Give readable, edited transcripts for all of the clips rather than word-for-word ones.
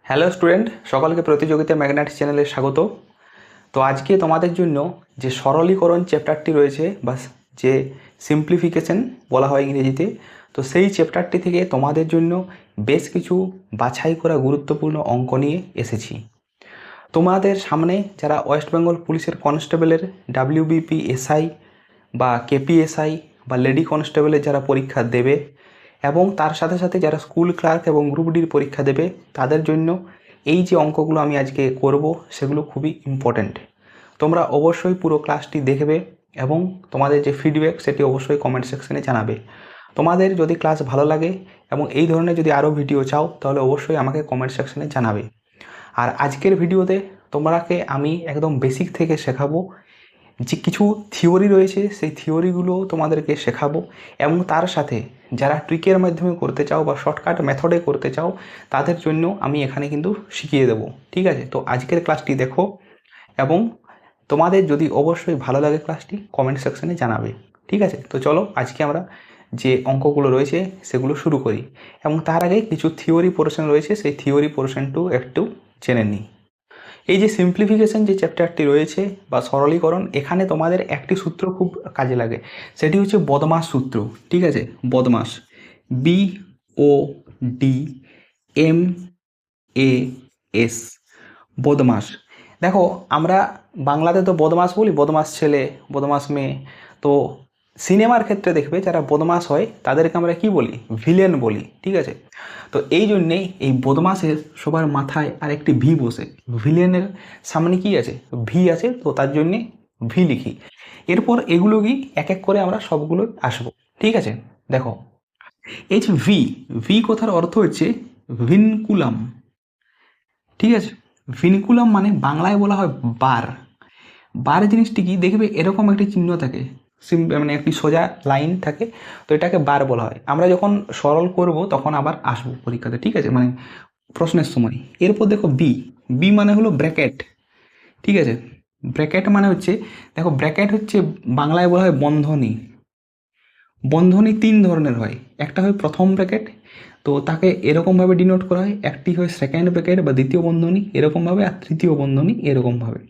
Hello student, সকলকে প্রতিযোগিতা magnet চ্যানেলে স্বাগত। তো আজকে তোমাদের জন্য যে সরলীকরণ চ্যাপ্টারটি রয়েছে বা যে সিম্পলিফিকেশন বলা হয় ইংরেজিতে, তো সেই চ্যাপ্টারটি থেকে তোমাদের জন্য বেশ কিছু বাছাই করা গুরুত্বপূর্ণ অঙ্ক নিয়ে এসেছি। তোমাদের সামনে যারা ওয়েস্ট বেঙ্গল পুলিশের কনস্টেবলের ডাব্লিউবিপি এসআই বা কেপিএসআই বা লেডি কনস্টেবলের যারা পরীক্ষা দেবে এবং তার সাথে সাথে যারা স্কুল ক্লার্ক এবং গ্রুপ ডির পরীক্ষা দেবে তাদের জন্য এই যে অঙ্কগুলো আমি আজকে করব সেগুলো খুবই ইম্পর্ট্যান্ট। তোমরা অবশ্যই পুরো ক্লাসটি দেখবে এবং তোমাদের যে ফিডব্যাক সেটি অবশ্যই কমেন্ট সেকশনে জানাবে। তোমাদের যদি ক্লাস ভালো লাগে এবং এই ধরনের যদি আরও ভিডিও চাও তাহলে অবশ্যই আমাকে কমেন্ট সেকশনে জানাবে। আর আজকের ভিডিওতে তোমাকে আমি একদম বেসিক থেকে শেখাবো, যে কিছু থিওরি রয়েছে সেই থিওরিগুলো তোমাদেরকে শেখাবো এবং তার সাথে যারা ট্রিকের মাধ্যমে করতে চাও বা শর্টকাট মেথডে করতে চাও তাদের জন্য আমি এখানে কিন্তু শিখিয়ে দেবো। ঠিক আছে, তো আজকের ক্লাসটি দেখো এবং তোমাদের যদি অবশ্যই ভালো লাগে ক্লাসটি কমেন্ট সেকশনে জানাবে। ঠিক আছে, তো চলো আজকে আমরা যে অঙ্কগুলো রয়েছে সেগুলো শুরু করি এবং তার আগে কিছু থিওরি পোর্শন রয়েছে সেই থিওরি পোর্শনটু একটু জেনে নিই। এই যে সিম্পলিফিকেশন যে চ্যাপ্টারটি রয়েছে বা সরলীকরণ, এখানে তোমাদের একটি সূত্র খুব কাজে লাগে, সেটি হচ্ছে বদমাস সূত্র। ঠিক আছে, বদমাস, BODMAS, বদমাস। দেখো আমরা বাংলাতে তো বদমাস বলি, বদমাস ছেলে, বদমাস মেয়ে। তো সিনেমার ক্ষেত্রে দেখবে যারা বদমাস হয় তাদেরকে আমরা কি বলি? ভিলেন বলি। ঠিক আছে, তো এই জন্যেই এই বদমাসের সবার মাথায় আর একটি ভি বসে, ভিলেনের সামনে কি আছে? ভি আছে, তো তার জন্যে ভি লিখি। এরপর এগুলো কি এক এক করে আমরা সবগুলো আসবো। ঠিক আছে, দেখো এই যে ভি, ভি কথার অর্থ হচ্ছে ভিনকুলাম। ঠিক আছে, ভিনকুলাম মানে বাংলায় বলা হয় বার। বার জিনিসটি কি? দেখবে এরকম একটি চিহ্ন থাকে, মানে একটি সোজা লাইন থাকে, তো এটাকে বার বলা হয়। আমরা যখন সরল করব তখন আবার আসবো পরীক্ষাতে। ঠিক আছে, মানে প্রশ্নের সময়। এরপর দেখো বি, বি মানে হলো ব্র্যাকেট। ঠিক আছে, ব্র্যাকেট মানে হচ্ছে, দেখো ব্র্যাকেট হচ্ছে বাংলায় বলা হয় বন্ধনী। বন্ধনী তিন ধরনের হয়, একটা হয় প্রথম ব্র্যাকেট, তো তাকে এরকমভাবে ডিনোট করা হয়। একটি হয় সেকেন্ড ব্র্যাকেট বা দ্বিতীয় বন্ধনী এরকমভাবে, আর তৃতীয় বন্ধনী এরকমভাবে,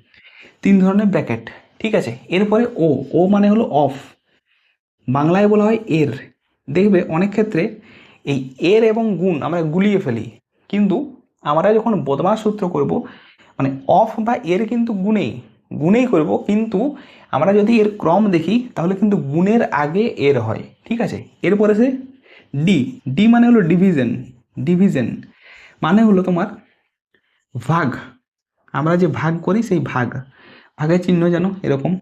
তিন ধরনের ব্র্যাকেট। ঠিক আছে, এরপরে ও, ও মানে হলো অফ, বাংলায় বলা হয় এর। দেখবে অনেক ক্ষেত্রে এই এর এবং গুণ আমরা গুলিয়ে ফেলি, কিন্তু আমরা যখন বদমাস সূত্র করব মানে অফ বা এর কিন্তু গুণেই গুণেই করব, কিন্তু আমরা যদি এর ক্রম দেখি তাহলে কিন্তু গুণের আগে এর হয়। ঠিক আছে, এরপরে সে ডি, ডি মানে হলো ডিভিশন। ডিভিশন মানে হলো তোমার ভাগ, আমরা যে ভাগ করি সেই ভাগ, ভাগের চিহ্ন যেন এরকম।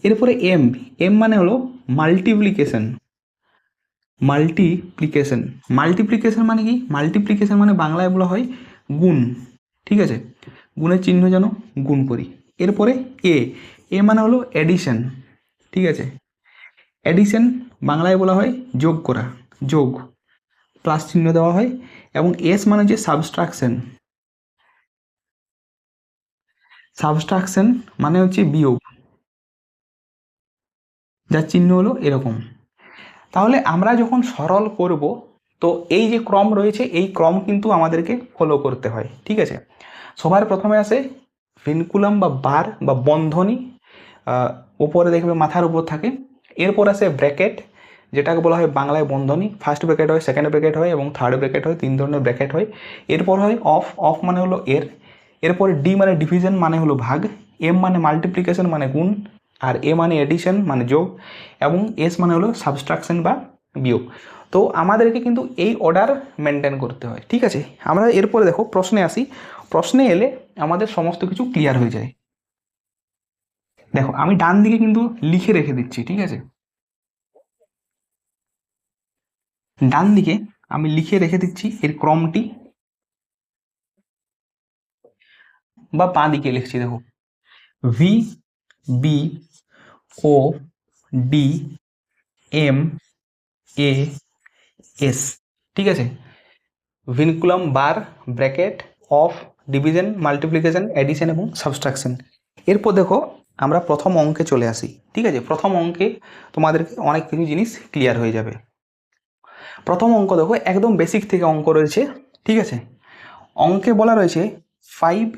এরপরে এম, এম মানে হলো মাল্টিপ্লিকেশন। মাল্টিপ্লিকেশন, মাল্টিপ্লিকেশন মানে কি? মাল্টিপ্লিকেশন মানে বাংলায় বলা হয় গুণ। ঠিক আছে, গুণের চিহ্ন যেন গুণ করি। এরপরে এ, এ মানে হলো এডিশন। ঠিক আছে, এডিশন বাংলায় বলা হয় যোগ করা, যোগ, প্লাস চিহ্ন দেওয়া হয়। এবং এস মানে হচ্ছে সাবস্ট্রাকশন। সাবস্ট্রাকশন মানে হচ্ছে বিয়োগ, যার চিহ্ন হলো এরকম। তাহলে আমরা যখন সরল করব তো এই যে ক্রম রয়েছে এই ক্রম কিন্তু আমাদেরকে ফলো করতে হয়। ঠিক আছে, সবার প্রথমে আসে ভিনকুলাম বা বার বা বন্ধনী, উপরে দেখবে মাথার উপর থাকে। এরপর আসে ব্র্যাকেট, যেটাকে বলা হয় বাংলায় বন্ধনী। ফার্স্ট ব্র্যাকেট হয়, সেকেন্ড ব্র্যাকেট হয় এবং থার্ড ব্র্যাকেট হয়, তিন ধরনের ব্র্যাকেট হয়। এরপর হয় অফ, অফ মানে হলো এর। এরপরে ডি মানে ডিভিশন মানে হলো ভাগ, এম মানে মাল্টিপ্লিকেশন মানে গুণ, আর এ মানে এডিশন মানে যোগ, এবং এস মানে হলো সাবস্ট্রাকশন বা বিয়োগ। তো আমাদেরকে কিন্তু এই অর্ডার মেনটেন করতে হয়। ঠিক আছে, আমরা এরপরে দেখো প্রশ্নে আসি। প্রশ্নে এলে আমাদের সমস্ত কিছু ক্লিয়ার হয়ে যায়। দেখো আমি ডান দিকে কিন্তু লিখে রেখে দিচ্ছি। ঠিক আছে, ডান দিকে আমি লিখে রেখে দিচ্ছি এর ক্রমটি, বা বাঁ দিকে লিখছি। দেখো V, B, O, D, M, A, S. ঠিক আছে, vinculum, bar, bracket, of, division, multiplication, addition এবং সাবস্ট্রাকশন। এরপর দেখো আমরা প্রথম অঙ্কে চলে আসি। ঠিক আছে, প্রথম অঙ্কে তোমাদেরকে অনেক কিছু জিনিস ক্লিয়ার হয়ে যাবে। প্রথম অঙ্ক দেখো একদম বেসিক থেকে অঙ্ক রয়েছে। ঠিক আছে, অঙ্কে বলা রয়েছে 5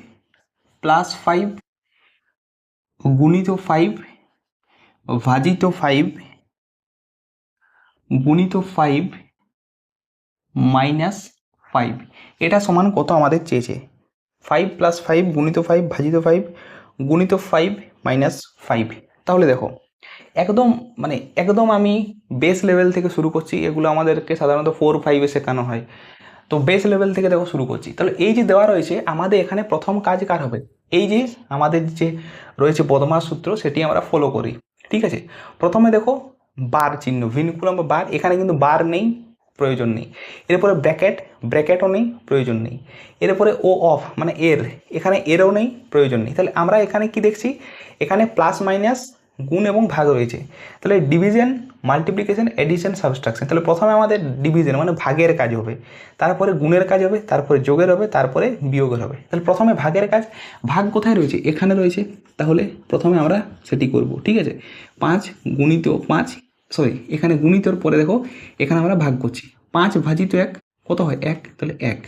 + 5 গুণিত 5 ভাজিত 5 গুণিত 5 -5 এটা সমান কত আমাদের চেয়েছে। 5 + 5 গুণিত 5 ভাজিত 5 গুণিত 5 -5। তাহলে দেখো একদম একদম আমি বেস লেভেল থেকে শুরু করছি। এগুলো আমাদেরকে সাধারণত 4-5-এ শেখানো হয়। তো বেস লেভেল থেকে দেখো শুরু করছি। তাহলে এই যে দেওয়া রয়েছে আমাদের এখানে প্রথম কাজ কার হবে, এই যে আমাদের যে রয়েছে বদমাস সূত্র সেটি আমরা ফলো করি। ঠিক আছে, প্রথমে দেখো বার চিহ্ন, ভিনকুলাম বার, এখানে কিন্তু বার নেই, প্রয়োজন নেই। এরপরে ব্র্যাকেটও নেই, প্রয়োজন নেই। এরপরে ও অফ মানে এর, এখানে এরও নেই, প্রয়োজন নেই। তাহলে আমরা এখানে কি দেখছি, এখানে প্লাস মাইনাস গুণ এবং ভাগ রয়েছে। তাহলে ডিভিশন, মাল্টিপ্লিকেশন, এডিশন, সাবট্রাকশন। তাহলে প্রথমে আমাদের ডিভিশন মানে ভাগের কাজ হবে, তারপরে গুণের কাজ হবে, তারপরে যোগের হবে, তারপরে বিয়োগের হবে। তাহলে প্রথমে ভাগের কাজ, ভাগ কোথায় রয়েছে, এখানে রয়েছে। তাহলে প্রথমে আমরা সেটি করব। ঠিক আছে, 5 গুণিত 5, সরি এখানে গুণিতর পরে দেখো এখানে আমরা ভাগ করছি। 5 ভাজিত 1 কত হয় 1, তাহলে 1।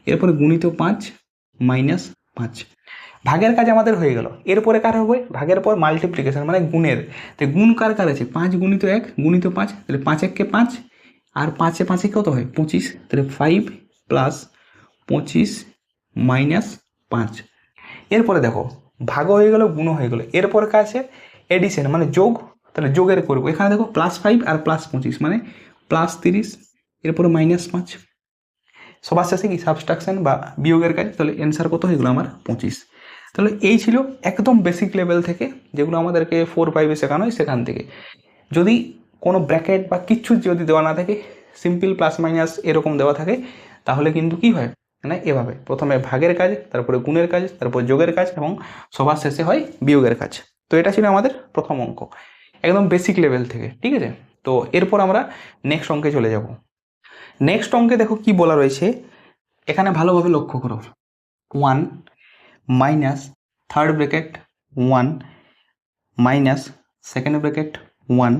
এরপরে গুণিত 5 -5। ভাগের কাজ আমাদের হয়ে গেল। এরপরে কার হবে, ভাগের পর মাল্টিপ্লিকেশন মানে গুণের। তো গুণ কার কার আছে, 5 গুণিত 1 গুণিত 5, তাহলে 5 1 5, আর 5 5 কত হয় 25। তাহলে 5 + 25 -5। এরপরে দেখো ভাগ হয়ে গেল, গুণ হয়ে গেল। এরপরে কাজ আছে এডিশন মানে যোগ। তাহলে যোগের করবো, এখানে দেখো +5 আর +25 মানে +30, এরপরে -5। সবার শেষে কি সাবট্রাকশন বা বিয়োগের কাজ। তাহলে অ্যান্সার কত হয়ে গেলো আমার 25। তাহলে এই ছিল একদম বেসিক লেভেল থেকে যেগুলো আমাদেরকে 4-5-এ শেখানো হয়, সেখান থেকে। যদি কোনো ব্র্যাকেট বা কিচ্ছু যদি দেওয়া না থাকে, সিম্পল প্লাস মাইনাস এরকম দেওয়া থাকে, তাহলে কিন্তু কি হয় মানে এভাবে প্রথমে ভাগের কাজ, তারপরে গুণের কাজ, তারপর যোগের কাজ এবং সবার শেষে হয় বিয়োগের কাজ। তো এটা ছিল আমাদের প্রথম অঙ্ক, একদম বেসিক লেভেল থেকে। ঠিক আছে, তো এরপর আমরা নেক্সট অঙ্কে চলে যাব। নেক্সট অঙ্কে দেখো কি বলা রয়েছে, এখানে ভালোভাবে লক্ষ্য করো। 1 minus third bracket 1 minus second bracket 1,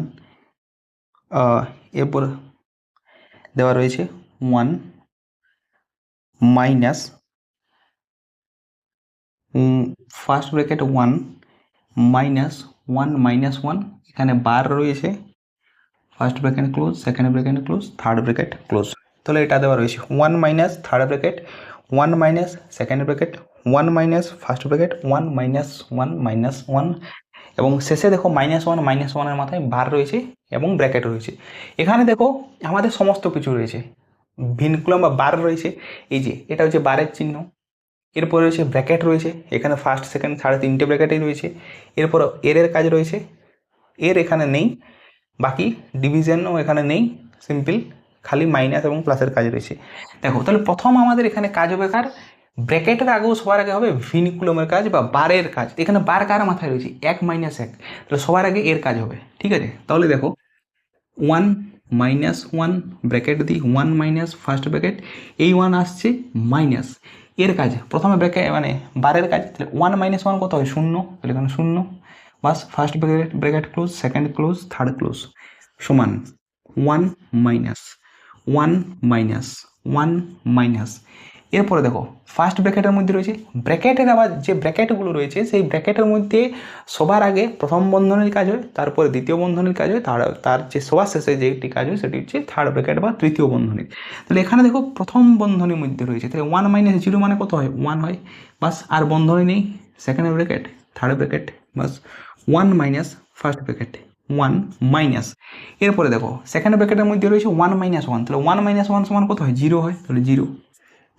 এরপর দেওয়া রয়েছে 1 মাইনাস ফার্স্ট ব্র্যাকেট 1 মাইনাস 1 -1, এখানে বার রয়েছে, first bracket close, second bracket close, third bracket close. তাহলে এটা দেওয়া রয়েছে 1 minus third bracket 1 minus second bracket 1 minus first bracket 1 -1 -1, এবং শেষে দেখো -1 মাথায় বার রয়েছে এবং ব্র্যাকেট রয়েছে। এখানে দেখো আমাদের সমস্ত কিছু রয়েছে, ভিনকুলাম বা বার রয়েছে, এই যে এটা হচ্ছে বারের চিহ্ন। এরপর রয়েছে ব্র্যাকেট রয়েছে, এখানে ফার্স্ট সেকেন্ড থার্ড 3টে ব্র্যাকেটই রয়েছে। এরপর এর কাজ রয়েছে, এর এখানে নেই, বাকি ডিভিশনও এখানে নেই, সিম্পল খালি মাইনাস এবং প্লাসের কাজ রয়েছে। দেখো তাহলে প্রথম আমাদের এখানে কাজ হবে কার, ব্র্যাকেটের আগেও সবার আগে হবে ভিনকুলামের কাজ বা বারের কাজ। এখানে বার কার মাথায় রয়েছে 1 - 1, তাহলে সবার আগে এর কাজ হবে। ঠিক আছে, তাহলে দেখো 1 -1 ব্র্যাকেট দিই, 1 মাইনাস ফার্স্ট ব্র্যাকেট, এই 1 আসছে মাইনাস এর কাজ, প্রথমে ব্র্যাকেট মানে বারের কাজ। তাহলে 1 - 1 কত হয় 0, তাহলে এখানে 0, বাস first bracket close, second close, third close, সমান 1 মাইনাস 1 মাইনাস 1 মাইনাস। এরপরে দেখো ফার্স্ট ব্র্যাকেটের মধ্যে রয়েছে, ব্র্যাকেটের আবার যে ব্র্যাকেটগুলো রয়েছে সেই ব্র্যাকেটের মধ্যে সবার আগে প্রথম বন্ধনীর কাজ হয়, তারপরে দ্বিতীয় বন্ধনীর কাজ হয়, তার যে সবার শেষে যেটি কাজ হয় সেটি হচ্ছে থার্ড ব্র্যাকেট বা তৃতীয় বন্ধনী। তাহলে এখানে দেখো প্রথম বন্ধনীর মধ্যে রয়েছে, তাহলে 1 - 0 মানে কত হয় 1 হয়, বাস আর বন্ধনী নেই, সেকেন্ড ব্র্যাকেট থার্ড ব্র্যাকেট, বাস 1 মাইনাস ফার্স্ট ব্র্যাকেট 1 মাইনাস। এরপরে দেখো সেকেন্ড ব্র্যাকেটের মধ্যে রয়েছে 1 - 1, তাহলে 1 - 1 সমান কত হয় 0 হয়, তাহলে 0,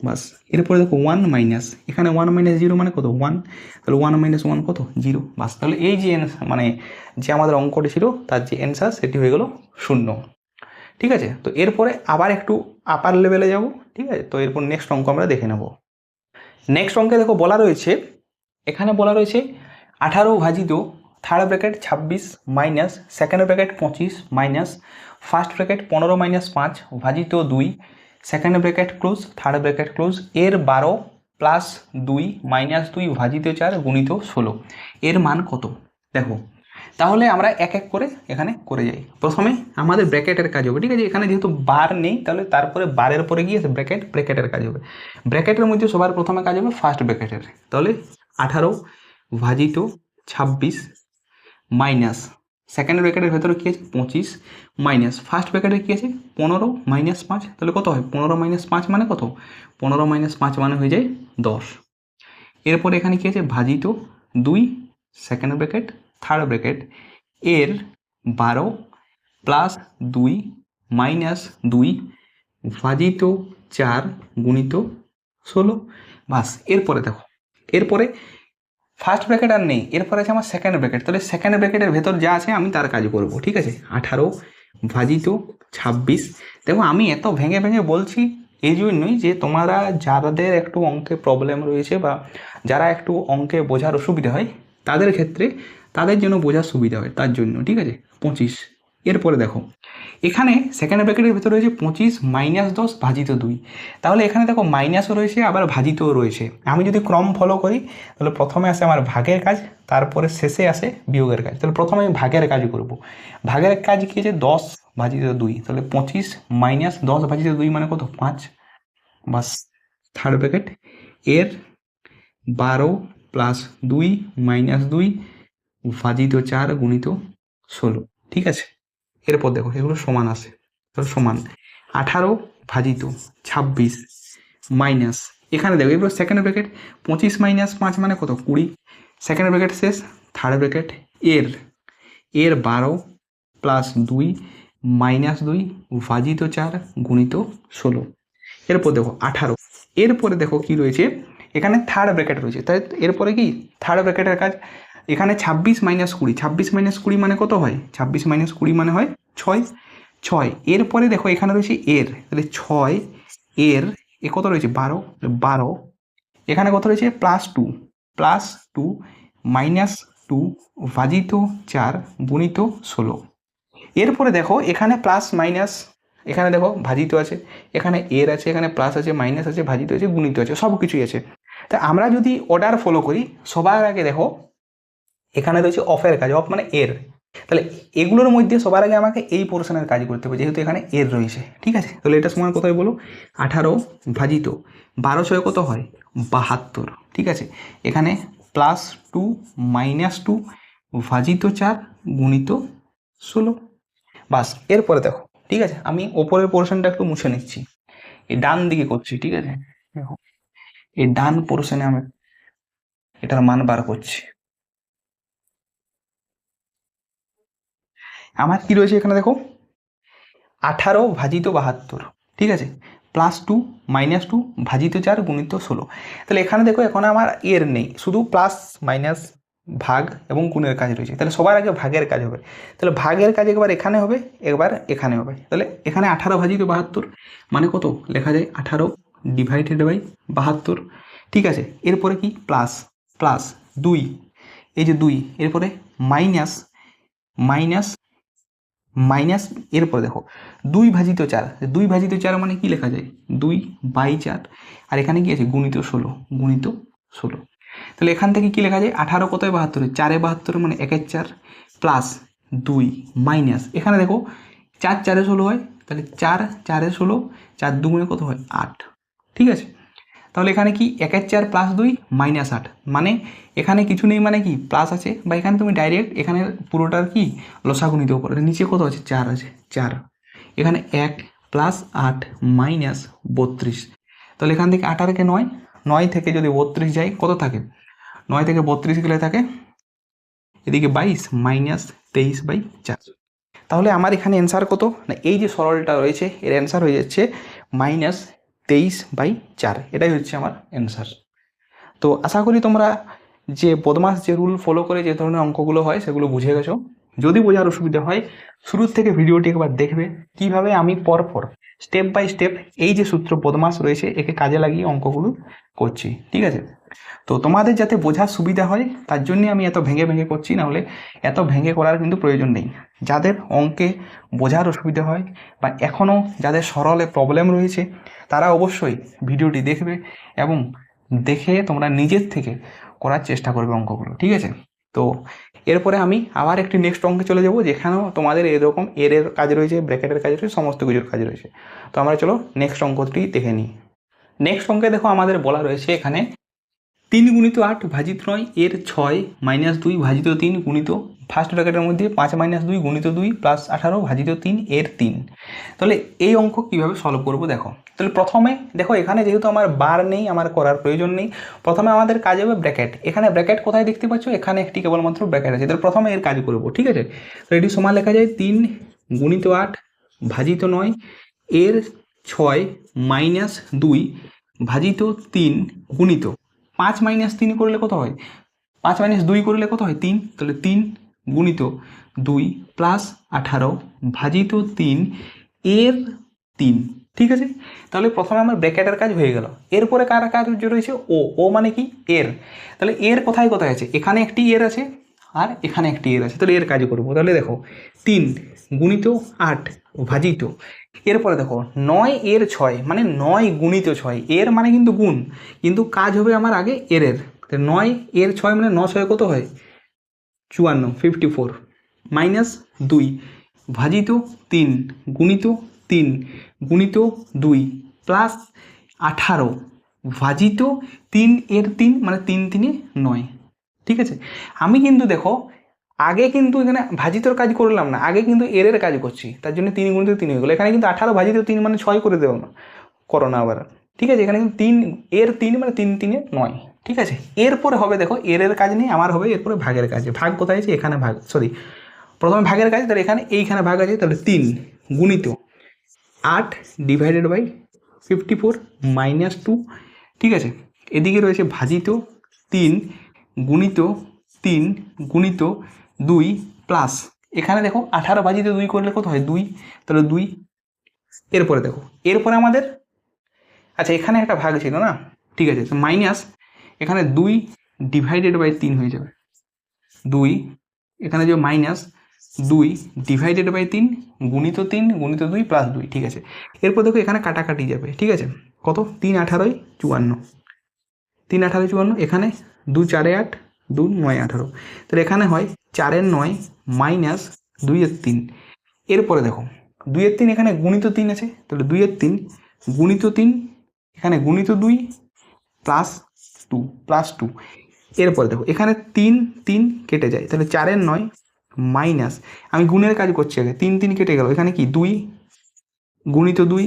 বাস। এরপরে দেখো 1 মাইনাস, এখানে 1 - 0 মানে কত 1, তাহলে 1 - 1 কত 0, বাস। তাহলে এই যে মানে যে আমাদের অঙ্কটি ছিল তার যে অ্যান্সার সেটি হয়ে গেল 0। ঠিক আছে, তো এরপরে আবার একটু আপার লেভেলে যাব। ঠিক আছে, তো এরপর নেক্সট অঙ্ক আমরা দেখে নেব। নেক্সট অঙ্কে দেখো বলা রয়েছে, এখানে বলা রয়েছে 18 ভাজিত third bracket 26 minus second bracket 25 minus first bracket 15 - 5 ভাজিত 2, second bracket close, third bracket close, এর 12 + 2 - 2 ভাজিত 4 গুণিত 16, এর মান কত। দেখো তাহলে আমরা এক এক করে এখানে করে যাই। প্রথমে আমাদের ব্র্যাকেটের কাজ হবে, ঠিক আছে। এখানে যেহেতু বার নেই তাহলে তারপরে বারের পরে গিয়ে ব্র্যাকেটের কাজ হবে। ব্র্যাকেটের মধ্যে সবার প্রথমে কাজ হবে ফার্স্ট ব্র্যাকেটের। তাহলে 18 ভাজিত 26 মাইনাস সেকেন্ড ব্র্যাকেটের ভেতরে কী আছে 25 মাইনাস ফার্স্ট ব্র্যাকেটে কী আছে 15 মাইনাস 5, তাহলে কত হয় 15 মাইনাস 5 মানে কত, 15 মাইনাস 5 মানে হয়ে যায় 10। এরপরে এখানে কী আছে ভাজিত 2 সেকেন্ড ব্র্যাকেট থার্ড ব্র্যাকেট এর 12 প্লাস 2 মাইনাস 2 ভাজিত 4 গুণিত 16। বাস। এরপরে দেখো, এরপরে ফার্স্ট ব্র্যাকেট আর নেই, এরপরে আছে আমার সেকেন্ড ব্র্যাকেট। তাহলে সেকেন্ড ব্র্যাকেটের ভেতর যা আছে আমি তার কাজ করব, ঠিক আছে। 18 ভাজিত 26। দেখো আমি এত ভেঙে ভেঙে বলছি এই জন্যই যে তোমরা যাদের একটু অঙ্কে প্রবলেম রয়েছে বা যারা একটু অঙ্কে বোঝার অসুবিধা হয় তাদের ক্ষেত্রে, তাদের জন্য বোঝার সুবিধা হয় তার জন্য, ঠিক আছে। 25। এরপরে দেখো এখানে সেকেন্ড ব্র্যাকেটের ভেতরে রয়েছে 25 মাইনাস 10 ভাজিত 2। তাহলে এখানে দেখো মাইনাসও রয়েছে আবার ভাজিতও রয়েছে। আমি যদি ক্রম ফলো করি তাহলে প্রথমে আসে আমার ভাগের কাজ, তারপরে শেষে আসে বিয়োগের কাজ। তাহলে প্রথমে আমি ভাগের কাজ করব। ভাগের কাজ কী আছে 10 ভাজিত 2, তাহলে 25 মাইনাস 10 ভাজিত 2 মানে কত 5। বাস। থার্ড ব্র্যাকেট এর 12 প্লাস 2 মাইনাস 2 ভাজিত 4 গুণিত 16, ঠিক আছে। এরপর দেখো এগুলো সমান আসে, তাহলে সমান 18 ভাজিত 26 মাইনাস এখানে দেখো এবার সেকেন্ড ব্র্যাকেট 25 মাইনাস 5 মানে কত 20। সেকেন্ড ব্র্যাকেট শেষ। থার্ড ব্র্যাকেট এর 12 প্লাস 2 মাইনাস 2 ভাজিত 4 গুণিত 16। এরপর দেখো 18। এরপরে দেখো কি রয়েছে এখানে থার্ড ব্র্যাকেট রয়েছে, তাই এরপরে কি থার্ড ব্র্যাকেটের কাজ। এখানে 26 মাইনাস 20, 26 মাইনাস 20 মানে কত হয় 26 মাইনাস 20 মানে হয় 6। এরপরে দেখো এখানে রয়েছে এর, তাহলে 6 এর এ কত রয়েছে 12 এখানে কত রয়েছে প্লাস 2 মাইনাস 2 ভাজিত 4 গুণিত 16। এরপরে দেখো এখানে প্লাস মাইনাস, এখানে দেখো ভাজিত আছে, এখানে এর আছে, এখানে প্লাস আছে, মাইনাস আছে, ভাজিত আছে, গুণিত আছে, সব কিছুই আছে। তা আমরা যদি অর্ডার ফলো করি সবার আগে দেখো এখানে রয়েছে অফের কাজ, অফ মানে এর। তাহলে এগুলোর মধ্যে সবার আগে আমাকে এই পোর্শনের কাজ করতে হবে যেহেতু এখানে এর রয়েছে, ঠিক আছে। তাহলে এটা সমান কোথায় বলো 18 ভাজিত 12 কত হয় 72, ঠিক আছে। এখানে প্লাস 2 মাইনাস 2 ভাজিত 4 গুণিত 16। বাস। এরপরে দেখো, ঠিক আছে, আমি ওপরের পোর্শনটা একটু মুছে নিচ্ছি, এই ডান দিকে করছি, ঠিক আছে। দেখো এই ডান পোর্শনে আমি এটার মান বার করছি। আমার কি রয়েছে এখানে দেখো 18 ভাজিত 72, ঠিক আছে, প্লাস 2 মাইনাস 2 ভাজিত 4 গুণিত 16। তাহলে এখানে দেখো এখন আমার এর নেই, শুধু প্লাস মাইনাস ভাগ এবং গুণের কাজ রয়েছে। তাহলে সবার আগে ভাগের কাজ হবে, তাহলে ভাগের কাজ একবার এখানে হবে একবার এখানে হবে। তাহলে এখানে 18 ভাজিত 72 মানে কত লেখা যায় 18 ডিভাইডেড বাই 72, ঠিক আছে। এরপরে কি প্লাস প্লাস 2, এই যে 2, এরপরে মাইনাস মাইনাস মাইনাস, এরপরে দেখো 2 ভাজিত 4, 2 ভাজিত 4 মানে কি লেখা যায় 2/4, আর এখানে কি আছে গুণিত 16। তাহলে এখান থেকে কি লেখা যায় 18 কত 72, 4 72 মানে 1 4 প্লাস 2 মাইনাস এখানে দেখো 4 4 16 হয়, তাহলে 4 4 16, 4 দুগুণে কত হয় 8, ঠিক আছে। তাহলে এখানে কি 1 4 প্লাস 2 মাইনাস 8 মানে এখানে কিছু নেই মানে কি প্লাস আছে, বা এখানে তুমি ডাইরেক্ট এখানে পুরোটার কি লসাগু নিতেও পারো। নিচে কত আছে 4 আছে 4, এখানে 1 প্লাস 8 মাইনাস 32। তাহলে এখান থেকে 8 আর 9, 9 থেকে যদি 32 যায় কত থাকে 9 থেকে 32 গেলে থাকে এদিকে 22 মাইনাস 23/4। তাহলে আমার এখানে অ্যান্সার কত না এই যে সরলটা রয়েছে এর অ্যান্সার হয়ে যাচ্ছে মাইনাস 23/4, এটাই হচ্ছে আমার অ্যান্সার। তো আশা করি তোমরা যে বদমাস যে রুল ফলো করে যে ধরনের অঙ্কগুলো হয় সেগুলো বুঝে গেছো। যদি বোঝার অসুবিধা হয় শুরুর থেকে ভিডিওটি একবার দেখবে কিভাবে আমি পরপর স্টেপ বাই স্টেপ এই যে সূত্র বদমাস রয়েছে একে কাজে লাগিয়ে অঙ্কগুলো করছি, ঠিক আছে। তো তোমাদের যাতে বোঝার সুবিধা হয় তার জন্যই আমি এত ভেঙে ভেঙে করছি, নাহলে এত ভেঙে করার কিন্তু প্রয়োজন নেই। যাদের অঙ্কে বোঝার অসুবিধা হয় বা এখনও যাদের সরলে প্রবলেম রয়েছে তারা অবশ্যই ভিডিওটি দেখবে এবং দেখে তোমরা নিজের থেকে করার চেষ্টা করবে অঙ্কগুলো, ঠিক আছে। তো এরপরে আমি আবার একটি নেক্সট অঙ্কে চলে যাব, যেখানেও তোমাদের এরকম এর কাজ রয়েছে, ব্র্যাকেটের কাজ রয়েছে, সমস্ত কিছুর কাজ রয়েছে। তো আমরা চলো নেক্সট অঙ্কটি দেখে নিই। নেক্সট অঙ্কে দেখো আমাদের বলা রয়েছে এখানে 3 গুণিত 8 ভাজিত 9 এর 6 মাইনাস 2 ভাজিত 3 গুণিত ফার্স্ট ব্র্যাকেটের মধ্যে 5 মাইনাস 2 গুণিত 2 প্লাস 18 ভাজিত 3 এর 3। তাহলে এই অঙ্ক কীভাবে সলভ করবো দেখো। তাহলে প্রথমে দেখো এখানে যেহেতু আমার বার নেই, আমার করার প্রয়োজন নেই, প্রথমে আমাদের কাজ হবে ব্র্যাকেট। এখানে ব্র্যাকেট কোথায় দেখতে পাচ্ছ? এখানে একটি কেবলমাত্র ব্র্যাকেট আছে। তাহলে প্রথমে এর কাজ করবো, ঠিক আছে। তো এটি সমান লেখা যায় 3 গুণিত 8 ভাজিত 9 এর 6 মাইনাস 2 ভাজিত 3 গুণিত 5 মাইনাস 3 করলে কত হয়? 5 মাইনাস 2 করলে কত হয়? 3। তাহলে 3 গুণিত 2 প্লাস 18 ভাজিত 3 এর 3, ঠিক আছে। তাহলে প্রথমে আমার ব্র্যাকেটের কাজ হয়ে গেল। এরপরে কার কাজ রয়েছে? ও মানে কি? এর। তাহলে এর কোথায় কোথায় আছে? এখানে একটি এর আছে আর এখানে একটি এর আছে। তাহলে এর কাজ করবো। তাহলে দেখো 3 গুণিত 8 ভাজিত, এরপরে দেখো 9 এর 6 মানে 9 গুণিত 6, এর মানে কিন্তু গুণ, কিন্তু কাজ হবে আমার আগে এর। 9 এর 6 মানে 9 6 কত হয়? 54, 54 মাইনাস 2 ভাজিত 3 গুণিত 3 গুণিত 2 প্লাস 18 ভাজিত 3 এর 3 মানে 3 3 9, ঠিক আছে। আমি কিন্তু দেখো আগে কিন্তু এখানে ভাজিতর কাজ করলাম না, আগে কিন্তু এর কাজ করছি, তার জন্য 3 গুণিত 3 হয়ে গেলো। এখানে কিন্তু 18 ভাজিত 3 মানে 6 করে দেবো না, করো না আবার, ঠিক আছে। এখানে কিন্তু 3 এর 3 মানে 3 3 9, ঠিক আছে। এরপরে হবে দেখো এর কাজ নেই, আমার হবে এরপরে ভাগের কাজ। ভাগ কোথায় আছে? এখানে ভাগ, সরি প্রথমে ভাগের কাজ, তাহলে এখানে এইখানে ভাগ আছে। তাহলে 3 গুণিত 8 ডিভাইডেড বাই 54 মাইনাস 2, ঠিক আছে। এদিকে রয়েছে ভাজিত 3 গুণিত 3 গুণিত 2 প্লাস এখানে দেখো 18 ভাজিত 2 করলে কত হয়? 2। তাহলে 2। এরপরে দেখো এরপরে আমাদের, আচ্ছা এখানে একটা ভাগ ছিল না, ঠিক আছে। তো মাইনাস এখানে 2 ডিভাইডেড বাই 3 হয়ে যাবে 2, এখানে যে মাইনাস 2 ডিভাইডেড বাই 3 গুণিত 3 গুণিত 2 প্লাস 2, ঠিক আছে। এরপর দেখো এখানে কাটাকাটি যাবে, ঠিক আছে। কত? 3 18 54, 3 18 54, এখানে 2 4 8 2 9 18, তাহলে এখানে হয় 4 এর 9 মাইনাস 2 এর 3। এরপরে দেখো 2 এর 3 এখানে গুণিত 3 আছে, তাহলে 2 এর 3 গুণিত 3 এখানে গুণিত 2 প্লাস 2 প্লাস 2। এরপরে দেখো এখানে 3 3 কেটে যায়, তাহলে 4 এর 9 মাইনাস, আমি গুণের কাজ করছি আগে, 3 3 কেটে গেল, এখানে কি 2 গুণিত 2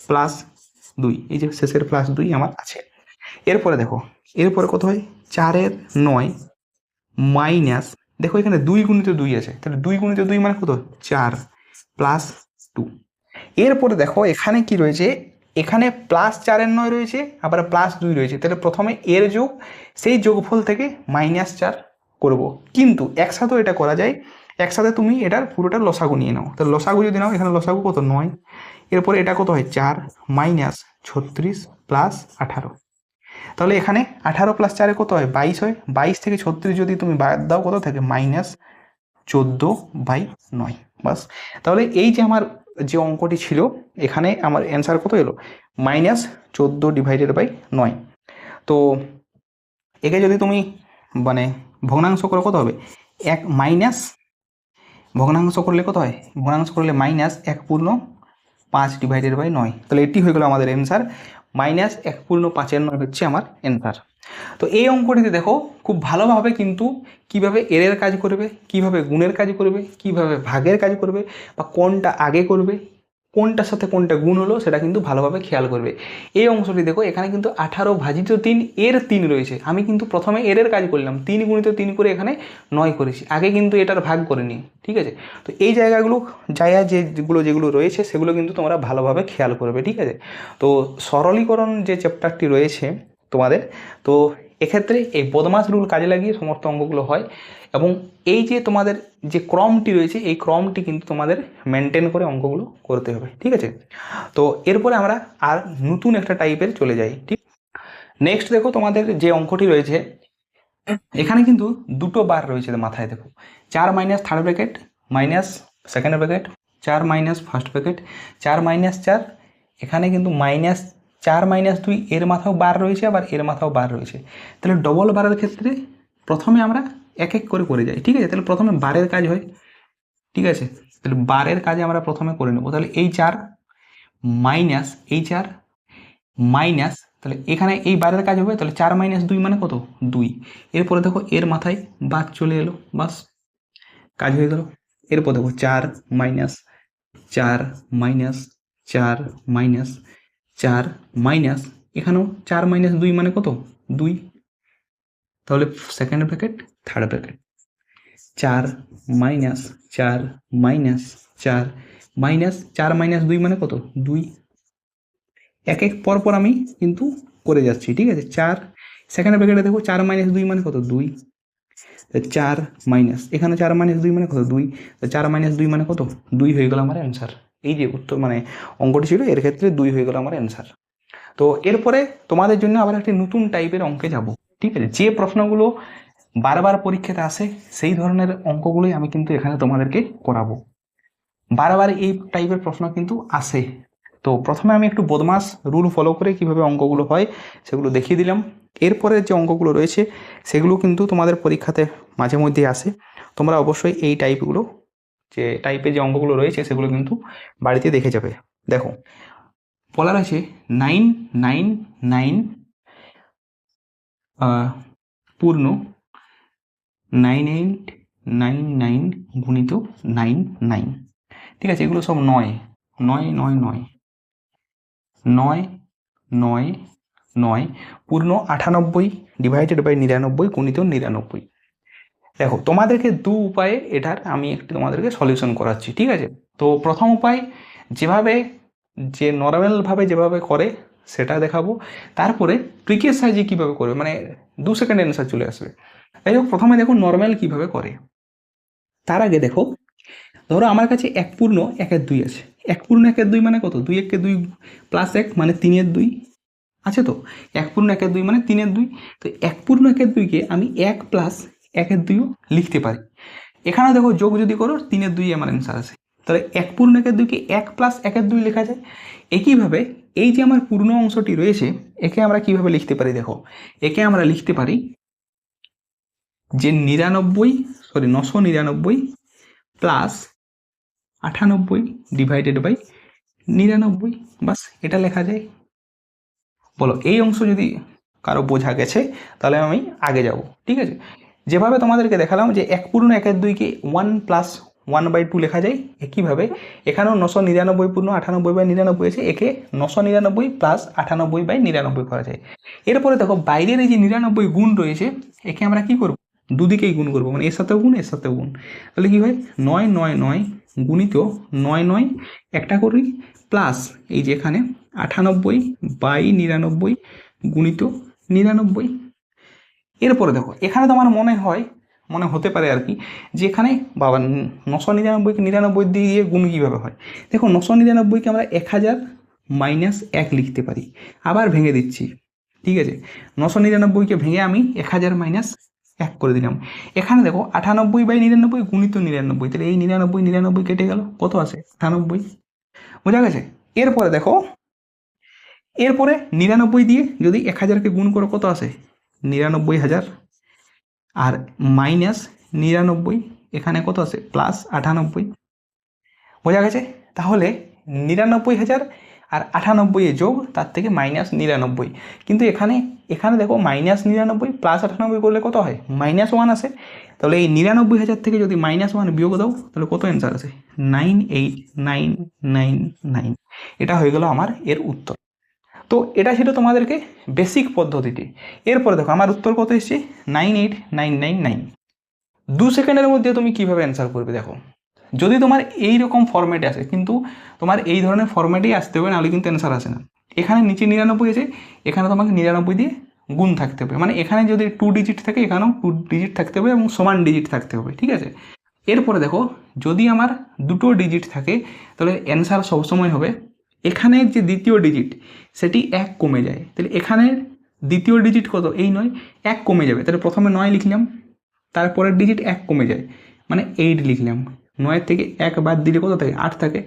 প্লাস 2, এই যে শেষের প্লাস 2 আমার আছে। এরপরে দেখো এরপরে কত হয়? 4 এর 9 মাইনাস, দেখো এখানে 2 গুণিত 2 আছে, তাহলে 2 গুণিত 2 মানে কত? 4 প্লাস 2। এরপরে দেখো এখানে কি রয়েছে? এখানে প্লাস 4 এর 9 রয়েছে, আবার প্লাস 2 রয়েছে। তাহলে প্রথমে এর যোগ, সেই যোগফল থেকে মাইনাস 4 করব, কিন্তু একসাথেও এটা করা যায়। একসাথে তুমি এটার পুরোটা লসাগু নিয়ে নাও। তাহলে লসাগু যদি নাও, এখানে লসাগু কত? 9। এরপরে এটা কত হয়? 4 মাইনাস 36 প্লাস 18। তাহলে এখানে 18 প্লাস 4 কত হয়? 22 হয়। 22 থেকে 36 যদি তুমি বাদ দাও, কত থাকে? মাইনাস 14/9, বাস। তাহলে এই যে আমার যে অঙ্কটি ছিল, এখানে আমার অ্যান্সার কত এলো? Minus 14 divided by 9। তো একে যদি তুমি মানে ভগ্নাংশ করো কত হবে? এক মাইনাস, ভগ্নাংশ করলে কত হয়? ভগ্নাংশ করলে মাইনাস 1/5 ডিভাইডেড বাই 9। তাহলে এটি হয়ে গেল আমাদের অ্যান্সার, মাইনাস 1/5/9 হচ্ছে আমার অ্যান্সার। তো এই অঙ্কটিতে দেখো খুব ভালোভাবে কিন্তু কিভাবে এর কাজ করবে, কিভাবে গুণের কাজ করবে, কিভাবে ভাগের কাজ করবে, বা কোনটা আগে করবে, কোনটার সাথে কোনটা গুণ হলো, সেটা কিন্তু ভালোভাবে খেয়াল করবে। এই অংশটি দেখো এখানে কিন্তু 18 ভাজিত 3 এর 3 রয়েছে। আমি কিন্তু প্রথমে এর কাজ করলাম, 3 গুণিত 3 করে এখানে 9 করেছি, আগে কিন্তু এটার ভাগ করিনি, ঠিক আছে। তো এই জায়গাগুলো যেগুলো রয়েছে সেগুলো কিন্তু তোমরা ভালোভাবে খেয়াল করবে, ঠিক আছে। তো সরলীকরণ যে চ্যাপ্টারটি রয়েছে তোমাদের, তো এক্ষেত্রে এই বদমাশ রুল কাজে লাগিয়ে সমস্ত অঙ্কগুলো হয়, এবং এই যে তোমাদের যে ক্রমটি রয়েছে, এই ক্রমটি কিন্তু তোমাদের মেনটেন করে অঙ্কগুলো করতে হবে, ঠিক আছে। তো এরপরে আমরা আর নতুন একটা টাইপের চলে যাই, ঠিক। নেক্সট দেখো তোমাদের যে অঙ্কটি রয়েছে, এখানে কিন্তু দুটো বার রয়েছে মাথায়, দেখো 4 minus third bracket minus second bracket, 4 minus first bracket, 4 minus 4, এখানে কিন্তু মাইনাস 4 মাইনাস 2 এর মাথাও বার রয়েছে, আবার এর মাথাও বার রয়েছে। তাহলে ডবল বারের ক্ষেত্রে প্রথমে আমরা এক এক করে করে যাই, ঠিক আছে। তাহলে প্রথমে বারের কাজ হয়, ঠিক আছে। তাহলে বারের কাজে আমরা প্রথমে করে নেব। তাহলে এই 4 মাইনাস এই 4 মাইনাস, তাহলে এখানে এই বারের কাজ হবে, তাহলে 4 মাইনাস 2 মানে কত? 2। এরপরে দেখো এর মাথায় বাদ চলে এলো, বাস কাজ হয়ে গেল। এরপর দেখো 4 মাইনাস 4 মাইনাস 4 মাইনাস 4 মাইনাস, এখানেও 4 মাইনাস 2 মানে কত? 2। তাহলে second bracket third bracket 4 minus 4 minus 4 minus 4 minus 2 মানে কত? 2। এক এক পর আমি কিন্তু করে যাচ্ছি, ঠিক আছে। 4 সেকেন্ড ব্র্যাকেটে দেখো 4 মাইনাস 2 মানে কত? 2। 4 মাইনাস এখানে 4 মাইনাস 2 মানে কত? 2। 4 মাইনাস 2 মানে কত? 2 হয়ে গেল আমার অ্যান্সার। এই যে উত্তর মানে অঙ্কটি ছিল, এর ক্ষেত্রে 2 হয়ে গেল আমার অ্যান্সার। তো এরপরে তোমাদের জন্য আবার একটি নতুন টাইপের অঙ্কে যাব, ঠিক আছে। যে প্রশ্নগুলো বারবার পরীক্ষাতে আসে সেই ধরনের অঙ্কগুলোই আমি কিন্তু এখানে তোমাদেরকে করাবো। বারবার এই টাইপের প্রশ্ন কিন্তু আসে। তো প্রথমে আমি একটু বদমাস রুল ফলো করে কিভাবে অঙ্কগুলো হয় সেগুলো দেখিয়ে দিলাম। এরপরে যে অঙ্কগুলো রয়েছে সেগুলো কিন্তু তোমাদের পরীক্ষাতে মাঝে মধ্যে আসে। তোমরা অবশ্যই এই টাইপগুলো, যে টাইপের যে অঙ্কগুলো রয়েছে সেগুলো কিন্তু বাড়িতে দেখে যাবে। দেখো বলা রয়েছে 9 9 9 পূর্ণ 9899 গুণিত 99, ঠিক আছে। এগুলো সব 9 9 9 9 9 9 9 পূর্ণ 98 ডিভাইডেড বাই 99 গুণিত 99। দেখো তোমাদেরকে দু উপায়ে এটার আমি একটু তোমাদেরকে সলিউশন করাচ্ছি, ঠিক আছে। তো প্রথম উপায় যেভাবে, যে নর্মালভাবে যেভাবে করে সেটা দেখাবো, তারপরে ট্রিকের সাহায্যে কীভাবে করবে, মানে 2 সেকেন্ড অ্যান্সার চলে আসবে। তাই হোক, প্রথমে দেখো নর্মাল কীভাবে করে। তার আগে দেখো, ধরো আমার কাছে 1 পূর্ণ 1 2 আছে। 1 পূর্ণ 1 2 মানে কত? 2 1 2 প্লাস 1 মানে 3 2 আছে। তো 1 পূর্ণ 1 2 মানে 3 2। তো 1 পূর্ণ 1 2কে আমি 1 প্লাস 1 2ও লিখতে পারি। এখানে দেখো যোগ যদি করো 3 2 আমার অ্যান্সার আছে। তাহলে 1 পূর্ণ 1 2কে 1 প্লাস 1 2 লেখা যায়। একইভাবে এই যে আমার পূর্ণ অংশটি রয়েছে একে আমরা কিভাবে লিখতে পারি? দেখো একে আমরা লিখতে পারি যে 999 প্লাস 98 ডিভাইডেড বাই 99, বাস এটা লেখা যায়। বলো এই অংশ যদি কারো বোঝা গেছে তাহলে আমি আগে যাব, ঠিক আছে। যেভাবে তোমাদেরকে দেখালাম যে 1 পূর্ণ 1 2কে 1 প্লাস 1/2 লেখা যায়, একইভাবে এখানেও 999 পূর্ণ 98/99 আছে, একে 999 প্লাস 98/99 করা যায়। এরপরে দেখো বাইরের এই যে 99 গুণ রয়েছে একে আমরা কি করব? দুদিকেই গুণ করব, মানে এর সাথেও গুণ এর সাথেও গুণ। তাহলে কি হয়? 9 9 9 গুণিত 9 9 একটা করি প্লাস এই যে এখানে 98/99 গুণিত 99। এরপরে দেখো এখানে তোমার মনে হতে পারে আর কি যে এখানে বাবা 999কে 99 দিয়ে গুণ কীভাবে হয়। দেখো 999কে আমরা 1000 মাইনাস 1 লিখতে পারি। আবার ভেঙে দিচ্ছি, ঠিক আছে। 999কে ভেঙে আমি 1000 মাইনাস 1 করে দিলাম। এখানে দেখো 98/99 গুণিত 99, তাহলে এই 99 99 কেটে গেল, কত আছে? 98। বোঝা গেছে? এরপরে দেখো, এরপরে 99 দিয়ে যদি 1000কে গুণ করো কত আসে? 99,000 আর মাইনাস 99 এখানে কত আছে? প্লাস 98। বোঝা গেছে? তাহলে 99,000 আর 98 যোগ তার থেকে মাইনাস 99, কিন্তু এখানে দেখো মাইনাস 99 প্লাস 98 করলে কত হয়? -1 আসে। তাহলে এই 99,000 থেকে যদি -1 বিয়োগ দাও তাহলে কত অ্যান্সার আছে? 98999। এটা হয়ে গেল আমার এর উত্তর। তো এটা ছিল তোমাদেরকে বেসিক পদ্ধতিটি। এরপরে দেখো আমার উত্তর কত এসছে? 98999। 2 সেকেন্ডের মধ্যে তুমি কিভাবে অ্যান্সার করবে? দেখো যদি তোমার এই রকম ফরম্যাটে আসে, কিন্তু তোমার এই ধরনের ফরম্যাটেই আসতে হবে, নাহলে কিন্তু অ্যান্সার আসে না। এখানে নিচে 99 আছে, এখানে তোমাকে 99 দিয়ে গুণ থাকতে হবে, মানে এখানে যদি 2 ডিজিট থাকে এখানেও 2 ডিজিট থাকতে হবে এবং সমান ডিজিট থাকতে হবে, ঠিক আছে। এরপরে দেখো যদি আমার দুটো ডিজিট থাকে তাহলে অ্যান্সার সবসময় হবে এখানে যে দ্বিতীয় ডিজিট সেটি 1 কমে যায়। তাহলে এখানে দ্বিতীয় ডিজিট কত? এই 9, 1 কমে যাবে। তাহলে প্রথমে 9 লিখলাম, তারপরের ডিজিট 1 কমে যায় মানে 8 লিখলাম। 9 থেকে 1 বাদ দিলে কত থাকে? 8 থাকে।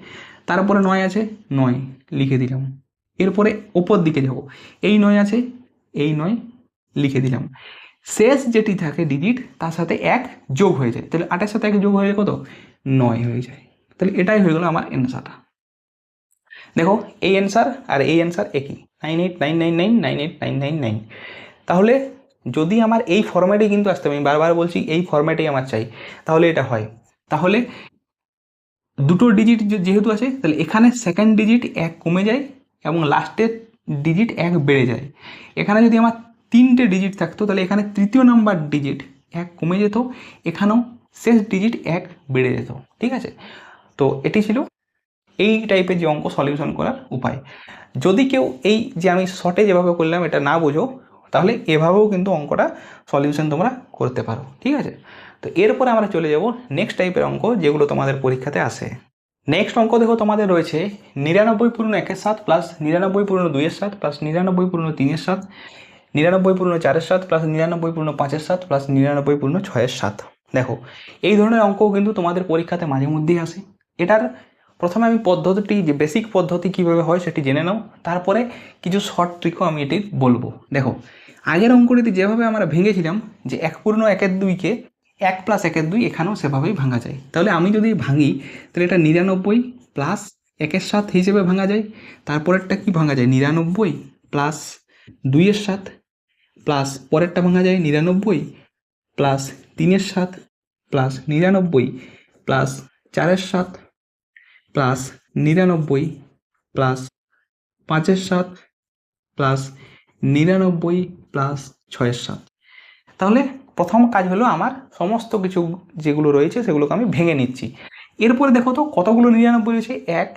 তারপরে 9 আছে, 9 লিখে দিলাম। এরপরে ওপর দিকে যাবো, এই 9 আছে, এই 9 লিখে দিলাম। শেষ যেটি থাকে ডিজিট তার সাথে এক যোগ হয়ে যায়, তাহলে 8-এর সাথে 1 যোগ হয়ে যায় কত, 9 হয়ে যায়। তাহলে এটাই হয়ে গেল আমার অ্যান্সারটা। দেখো এই অ্যান্সার আর এই অ্যান্সার একই, 9899999899। তাহলে যদি আমার এই ফরম্যাটে কিন্তু আসতে হবে, আমি বারবার বলছি এই ফরম্যাটেই আমার চাই, তাহলে এটা হয়। তাহলে দুটো ডিজিট যেহেতু আছে, তাহলে এখানে সেকেন্ড ডিজিট 1 কমে যায় এবং লাস্টের ডিজিট 1 বেড়ে যায়। এখানে যদি আমার 3টে ডিজিট থাকতো, তাহলে এখানে তৃতীয় নাম্বার ডিজিট 1 কমে যেত, এখানেও শেষ ডিজিট 1 বেড়ে যেত। ঠিক আছে, তো এটি ছিল এই টাইপের যে অঙ্ক সলিউশন করার উপায়। যদি কেউ এই যে আমি শর্টে যেভাবে করলাম এটা না বোঝো, তাহলে এভাবেও কিন্তু অঙ্কটা সলিউশন তোমরা করতে পারো। ঠিক আছে, তো এরপরে আমরা চলে যাব নেক্সট টাইপের অঙ্ক যেগুলো তোমাদের পরীক্ষাতে আসে। নেক্সট অঙ্ক দেখো তোমাদের রয়েছে 99 পূর্ণ 1-এর 7 প্লাস 99 পূর্ণ 2-এর 7 প্লাস 99 পূর্ণ 3-এর 7, 99 পূর্ণ 4-এর 7 প্লাস 99 পূর্ণ 5-এর 7 প্লাস 99 পূর্ণ 6-এর 7। দেখো এই ধরনের অঙ্কও কিন্তু তোমাদের পরীক্ষাতে মাঝে মধ্যেই আসে। এটার প্রথমে আমি পদ্ধতিটি, যে বেসিক পদ্ধতি কীভাবে হয় সেটি জেনে নাও, তারপরে কিছু শর্ট ট্রিকও আমি এটি বলবো। দেখো আগের অঙ্কটিতে যেভাবে আমরা ভেঙেছিলাম যে 1 পূর্ণ 1-এর 2-কে 1 প্লাস 1-এর 2 এখানেও সেভাবেই ভাঙা যায়। তাহলে আমি যদি ভাঙি তাহলে এটা 99 প্লাস 1-এর 7 হিসেবে ভাঙা যায়। তারপরেরটা কি ভাঙা যায়, 99 প্লাস 2-এর 7 প্লাস পরেরটা ভাঙা যায় 99 প্লাস 3-এর 7 প্লাস 99 প্লাস 4-এর 7 প্লাস 99 প্লাস 5-এর 7 প্লাস 99 প্লাস 6-এর 7। তাহলে প্রথম কাজ হলো আমার সমস্ত কিছু যেগুলো রয়েছে সেগুলোকে আমি ভেঙে নিচ্ছি। এরপরে দেখো তো কতগুলো 99 রয়েছে, 1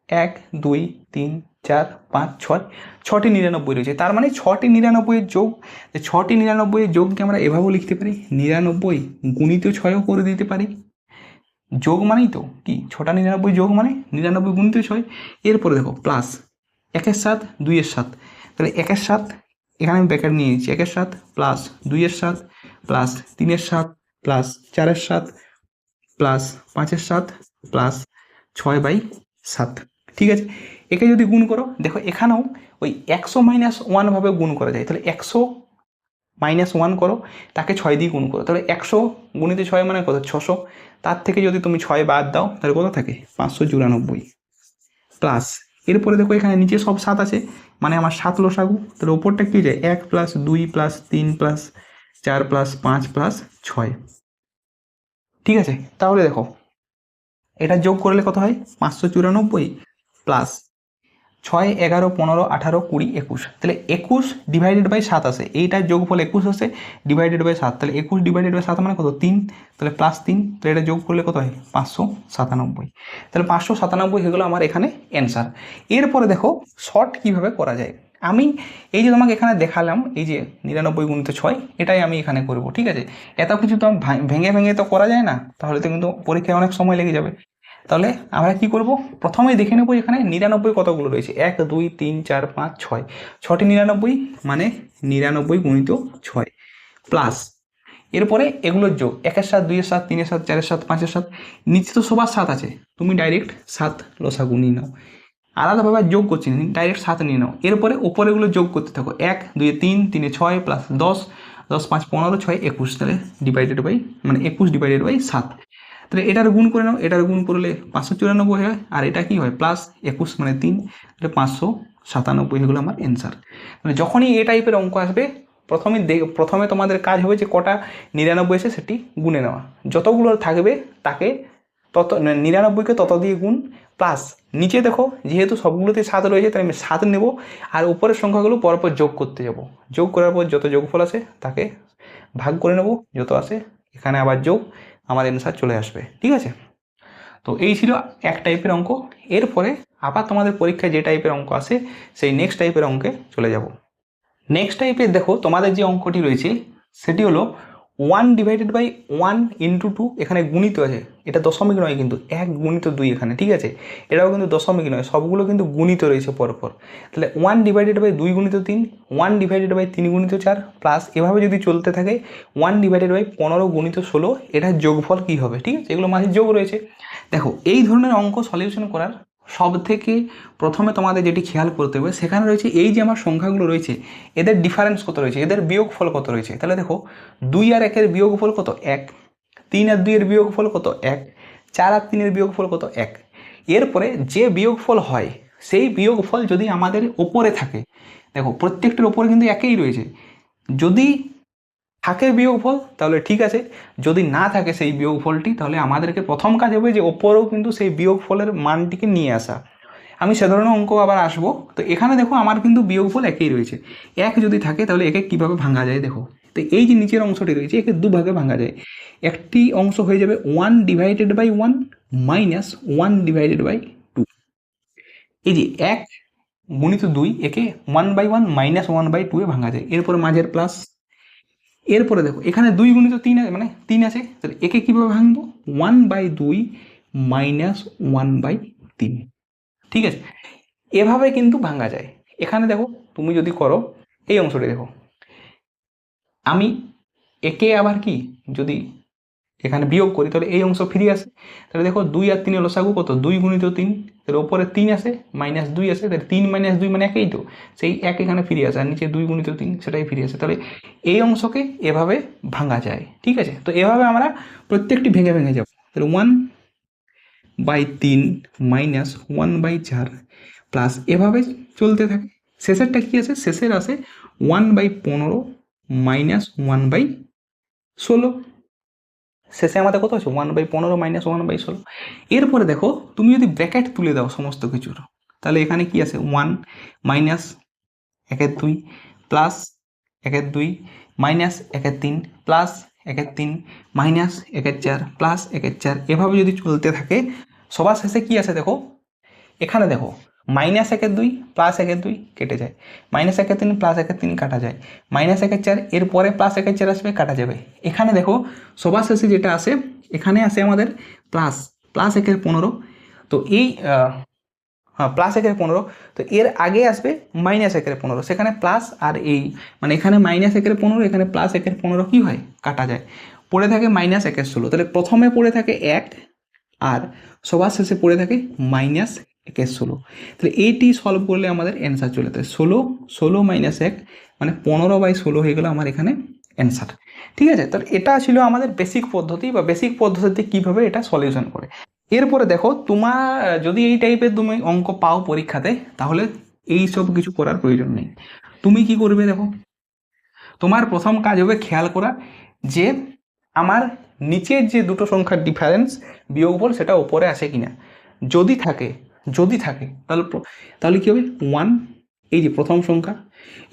1 2 3 4 5 6, 6টি 99 রয়েছে। তার মানে 6টি 99-এর যোগ, 6টি 99-এর যোগকে আমরা এভাবেও লিখতে পারি, 99 গুণিত 6ও করে দিতে পারি। যোগ মানেই তো কি 6টা 99 যোগ মানে 99 গুণিত 6। এরপরে দেখো প্লাস 1-এর 7 2-এর 7, তাহলে 1-এর 7 এখানে আমি ব্র্যাকেট নিয়ে নিচ্ছি, 1-এর 7 প্লাস 2-এর 7 প্লাস 3-এর 7 প্লাস 4-এর 7 প্লাস 5-এর 7 প্লাস 6/7। ঠিক আছে, একে যদি গুণ করো, দেখো এখানেও ওই 100-1 ভাবে গুণ করা যায়। তাহলে 100-1 করো, তাকে 6 দিয়ে গুণ করো, তাহলে 100 গুণিত 6 মানে কত, 600। তার থেকে যদি তুমি 6 বাদ দাও তাহলে কত থাকে, 594 প্লাস। এরপরে দেখো এখানে নিচে সব 7 আছে, মানে আমার 7 লসাগু, তাহলে ওপরটা কি যায়, 1 plus 2 plus 3 plus 4 plus 5 plus 6। ঠিক আছে, তাহলে দেখো এটা যোগ করলে কত হয়, 594 প্লাস 6 11 15 18 20 21, তাহলে 21 ডিভাইডেড বাই 7 আসে, এইটার যোগফল 21 আসে ডিভাইডেড বাই 7, তাহলে 21 ডিভাইডেড বাই 7 মানে কত, 3, তাহলে প্লাস 3, তাহলে এটা যোগ করলে কত হয়, 597। তাহলে 597 হয়ে গেলো আমার এখানে অ্যান্সার। এরপরে দেখো শর্ট কীভাবে করা যায়। আমি এই যে তোমাকে এখানে দেখালাম, এই যে 99 গুণিত 6, এটাই আমি এখানে করব। ঠিক আছে, এত কিছু তো ভেঙে ভেঙে তো করা যায় না, তাহলে তো কিন্তু পরীক্ষায় অনেক সময় লেগে যাবে। তাহলে আমরা কি করব, প্রথমেই দেখে নেব এখানে 99 কতগুলো রয়েছে, 1 2 3 4 5 6, 6টি 99 মানে 99 গুণিত 6 প্লাস, এরপরে এগুলোর যোগ, 1-এর 7 2-এর 7 3-এর 7 4-এর 7 5-এর 7, নিচে তো সবার 7 আছে, তুমি ডাইরেক্ট 7 লসাগু নিয়ে নাও, আলাদাভাবে যোগ করছি না, ডাইরেক্ট 7 নিয়ে নাও। এরপরে ওপরেগুলো যোগ করতে থাকো, 1 2 3 3 6 প্লাস 10 10 5 15 6 21, তাহলে ডিভাইডেড বাই মানে 21 ডিভাইডেড বাই 7, তাহলে এটার গুণ করে নাও, এটার গুণ করলে 594 হয়, আর এটা কি হয় প্লাস 21 মানে 3, তাহলে 597 হয়ে গেলো আমার অ্যান্সার। মানে যখনই এই টাইপের অঙ্ক আসবে প্রথমে তোমাদের কাজ হবে যে কটা 99 এসে সেটি গুণে নেওয়া, যতগুলো থাকবে তাকে তত 99কে তত দিয়ে গুণ, প্লাস নিচে দেখো যেহেতু সবগুলোতে 7 রয়েছে তাই আমি 7 নেব, আর উপরের সংখ্যাগুলো পরপর যোগ করতে যাব, যোগ করার পর যত যোগফল আসে তাকে ভাগ করে নেব, যত আসে এখানে আবার যোগ, আমার অ্যান্সার চলে আসবে। ঠিক আছে, তো এই ছিল এক টাইপের অঙ্ক। এরপরে আবার তোমাদের পরীক্ষায় যে টাইপের অঙ্ক আসে সেই নেক্সট টাইপের অঙ্কে চলে যাব। নেক্সট টাইপের দেখো তোমাদের যে অঙ্কটি রয়েছে সেটি হলো 1 ডিভাইডেড বাই 1 ইন্টু 2, এখানে গুণিত আছে, এটা দশমিক নয় কিন্তু, 1 গুণিত 2 এখানে। ঠিক আছে, এটাও কিন্তু দশমিক নয়, সবগুলো কিন্তু গুণিত রয়েছে পরপর। তাহলে 1 ডিভাইডেড বাই 2 গুণিত 3, 1 ডিভাইডেড বাই 3 গুণিত 4, প্লাস এভাবে যদি চলতে থাকে 1 ডিভাইডেড বাই 15 গুণিত 16, এটার যোগফল কী হবে। ঠিক আছে, এগুলো মাঝে যোগ রয়েছে। দেখো এই ধরনের অঙ্ক সলিউশন করার সব থেকে প্রথমে তোমাদের যেটি খেয়াল করতে হবে সেখানে রয়েছে এই যে আমার সংখ্যাগুলো রয়েছে এদের ডিফারেন্স কত রয়েছে, এদের বিয়োগফল কত রয়েছে। তাহলে দেখো 2 আর 1 এর বিয়োগফল কত 1, 3 আর 2 এর বিয়োগফল কত 1, 4 আর 3 এর বিয়োগফল কত 1। এরপরে যে বিয়োগফল হয় সেই বিয়োগফল যদি আমাদের ওপরে থাকে, দেখো প্রত্যেকটির ওপরে কিন্তু একই রয়েছে, যদি থাকে বিয়োগফল তাহলে ঠিক আছে, যদি না থাকে সেই বিয়োগফলটি তাহলে আমাদেরকে প্রথম কাজ হবে যে ওপরেও কিন্তু সেই বিয়োগফলের মানটিকে নিয়ে আসা। আমি সে ধরনের অঙ্ক আবার আসবো। তো এখানে দেখো আমার কিন্তু বিয়োগফল একই রয়েছে, এক যদি থাকে তাহলে একে কীভাবে ভাঙা যায় দেখো। তো এই যে নিচের অংশটি রয়েছে একে দুভাগে ভাঙা যায়। একটি অংশ হয়ে যাবে 1/1 মাইনাস 1/2। এই যে 1 গুণিত 2 একে 1/1 মাইনাস 1/2 এ ভাঙা যায়। এরপরে মাঝের প্লাস, এরপরে দেখো এখানে 2 গুণিত 3 আছে, মানে 3 আছে, তাহলে একে কীভাবে ভাঙবো 1/2 মাইনাস 1/3। ঠিক আছে, এভাবে কিন্তু ভাঙা যায়। এখানে দেখো তুমি যদি করো এই অংশটি দেখো, আমি একে আবার কি যদি এখানে বিয়োগ করি তাহলে এই অংশ ফিরে আসে। তাহলে দেখো 2 আর 3 লসাগু কত 2 গুণিত 3, তাহলে ওপরে 3 আসে মাইনাস 2 আসে, তাহলে 3 মাইনাস 2 মানে একই তো, সেই এক এখানে ফিরে আসে, আর নিচে 2 গুণিত 3 সেটাই ফিরে আসে। তাহলে এই অংশকে এভাবে ভাঙা যায়। ঠিক আছে, তো এভাবে আমরা প্রত্যেকটি ভেঙে ভেঙে যাব। তাহলে 1/3 মাইনাস 1/4 প্লাস এভাবে চলতে থাকে। শেষেরটা কি আছে, শেষের আসে 1/15 মাইনাস 1/16। শেষে আমাদের কত আছে 1/15 মাইনাস 1/16। এরপরে দেখো তুমি যদি ব্র্যাকেট তুলে দাও সমস্ত কিছুর, তাহলে এখানে কি আছে 1 minus 1/2 plus 1/2 minus 1/3 plus 1/3 minus 1/4 plus 1/4। এভাবে যদি চলতে থাকে সবার শেষে কি আছে দেখো, এখানে দেখো মাইনাস 1/2 প্লাস 1/2 কেটে যায়, মাইনাস 1/3 প্লাস 1/3 কাটা যায়, মাইনাস 1/4 এরপরে প্লাস 1/4 আসবে কাটা যাবে। এখানে দেখো সবার শেষে যেটা আসে এখানে আসে আমাদের প্লাস প্লাস 1/15। তো এই হ্যাঁ প্লাস 1/15, তো এর আগে আসবে মাইনাস 1/15, সেখানে প্লাস আর এই মানে এখানে মাইনাস 1/15 এখানে প্লাস 1/15 কি হয় কাটা যায়, পড়ে থাকে মাইনাস 1/16। তাহলে প্রথমে পড়ে থাকে 1 আর সবার শেষে পড়ে থাকে মাইনাস 1/16। তাহলে এইটি সলভ করলে আমাদের অ্যান্সার চলে আসে 16 মাইনাস 1 মানে 15/16 হয়ে গেল আমার এখানে অ্যান্সার। ঠিক আছে, তাহলে এটা ছিল আমাদের বেসিক পদ্ধতি বা বেসিক পদ্ধতিতে কীভাবে এটা সলিউশন করে। এরপরে দেখো তোমার যদি এই টাইপের তুমি অঙ্ক পাও পরীক্ষাতে তাহলে এই সব কিছু করার প্রয়োজন নেই। তুমি কি করবে দেখো, তোমার প্রথম কাজ হবে খেয়াল করা যে আমার নিচের যে দুটো সংখ্যার ডিফারেন্স বিয়োগফল সেটা উপরে আসে কিনা। যদি থাকে তাহলে তাহলে কী হবে 1, এই যে প্রথম সংখ্যা,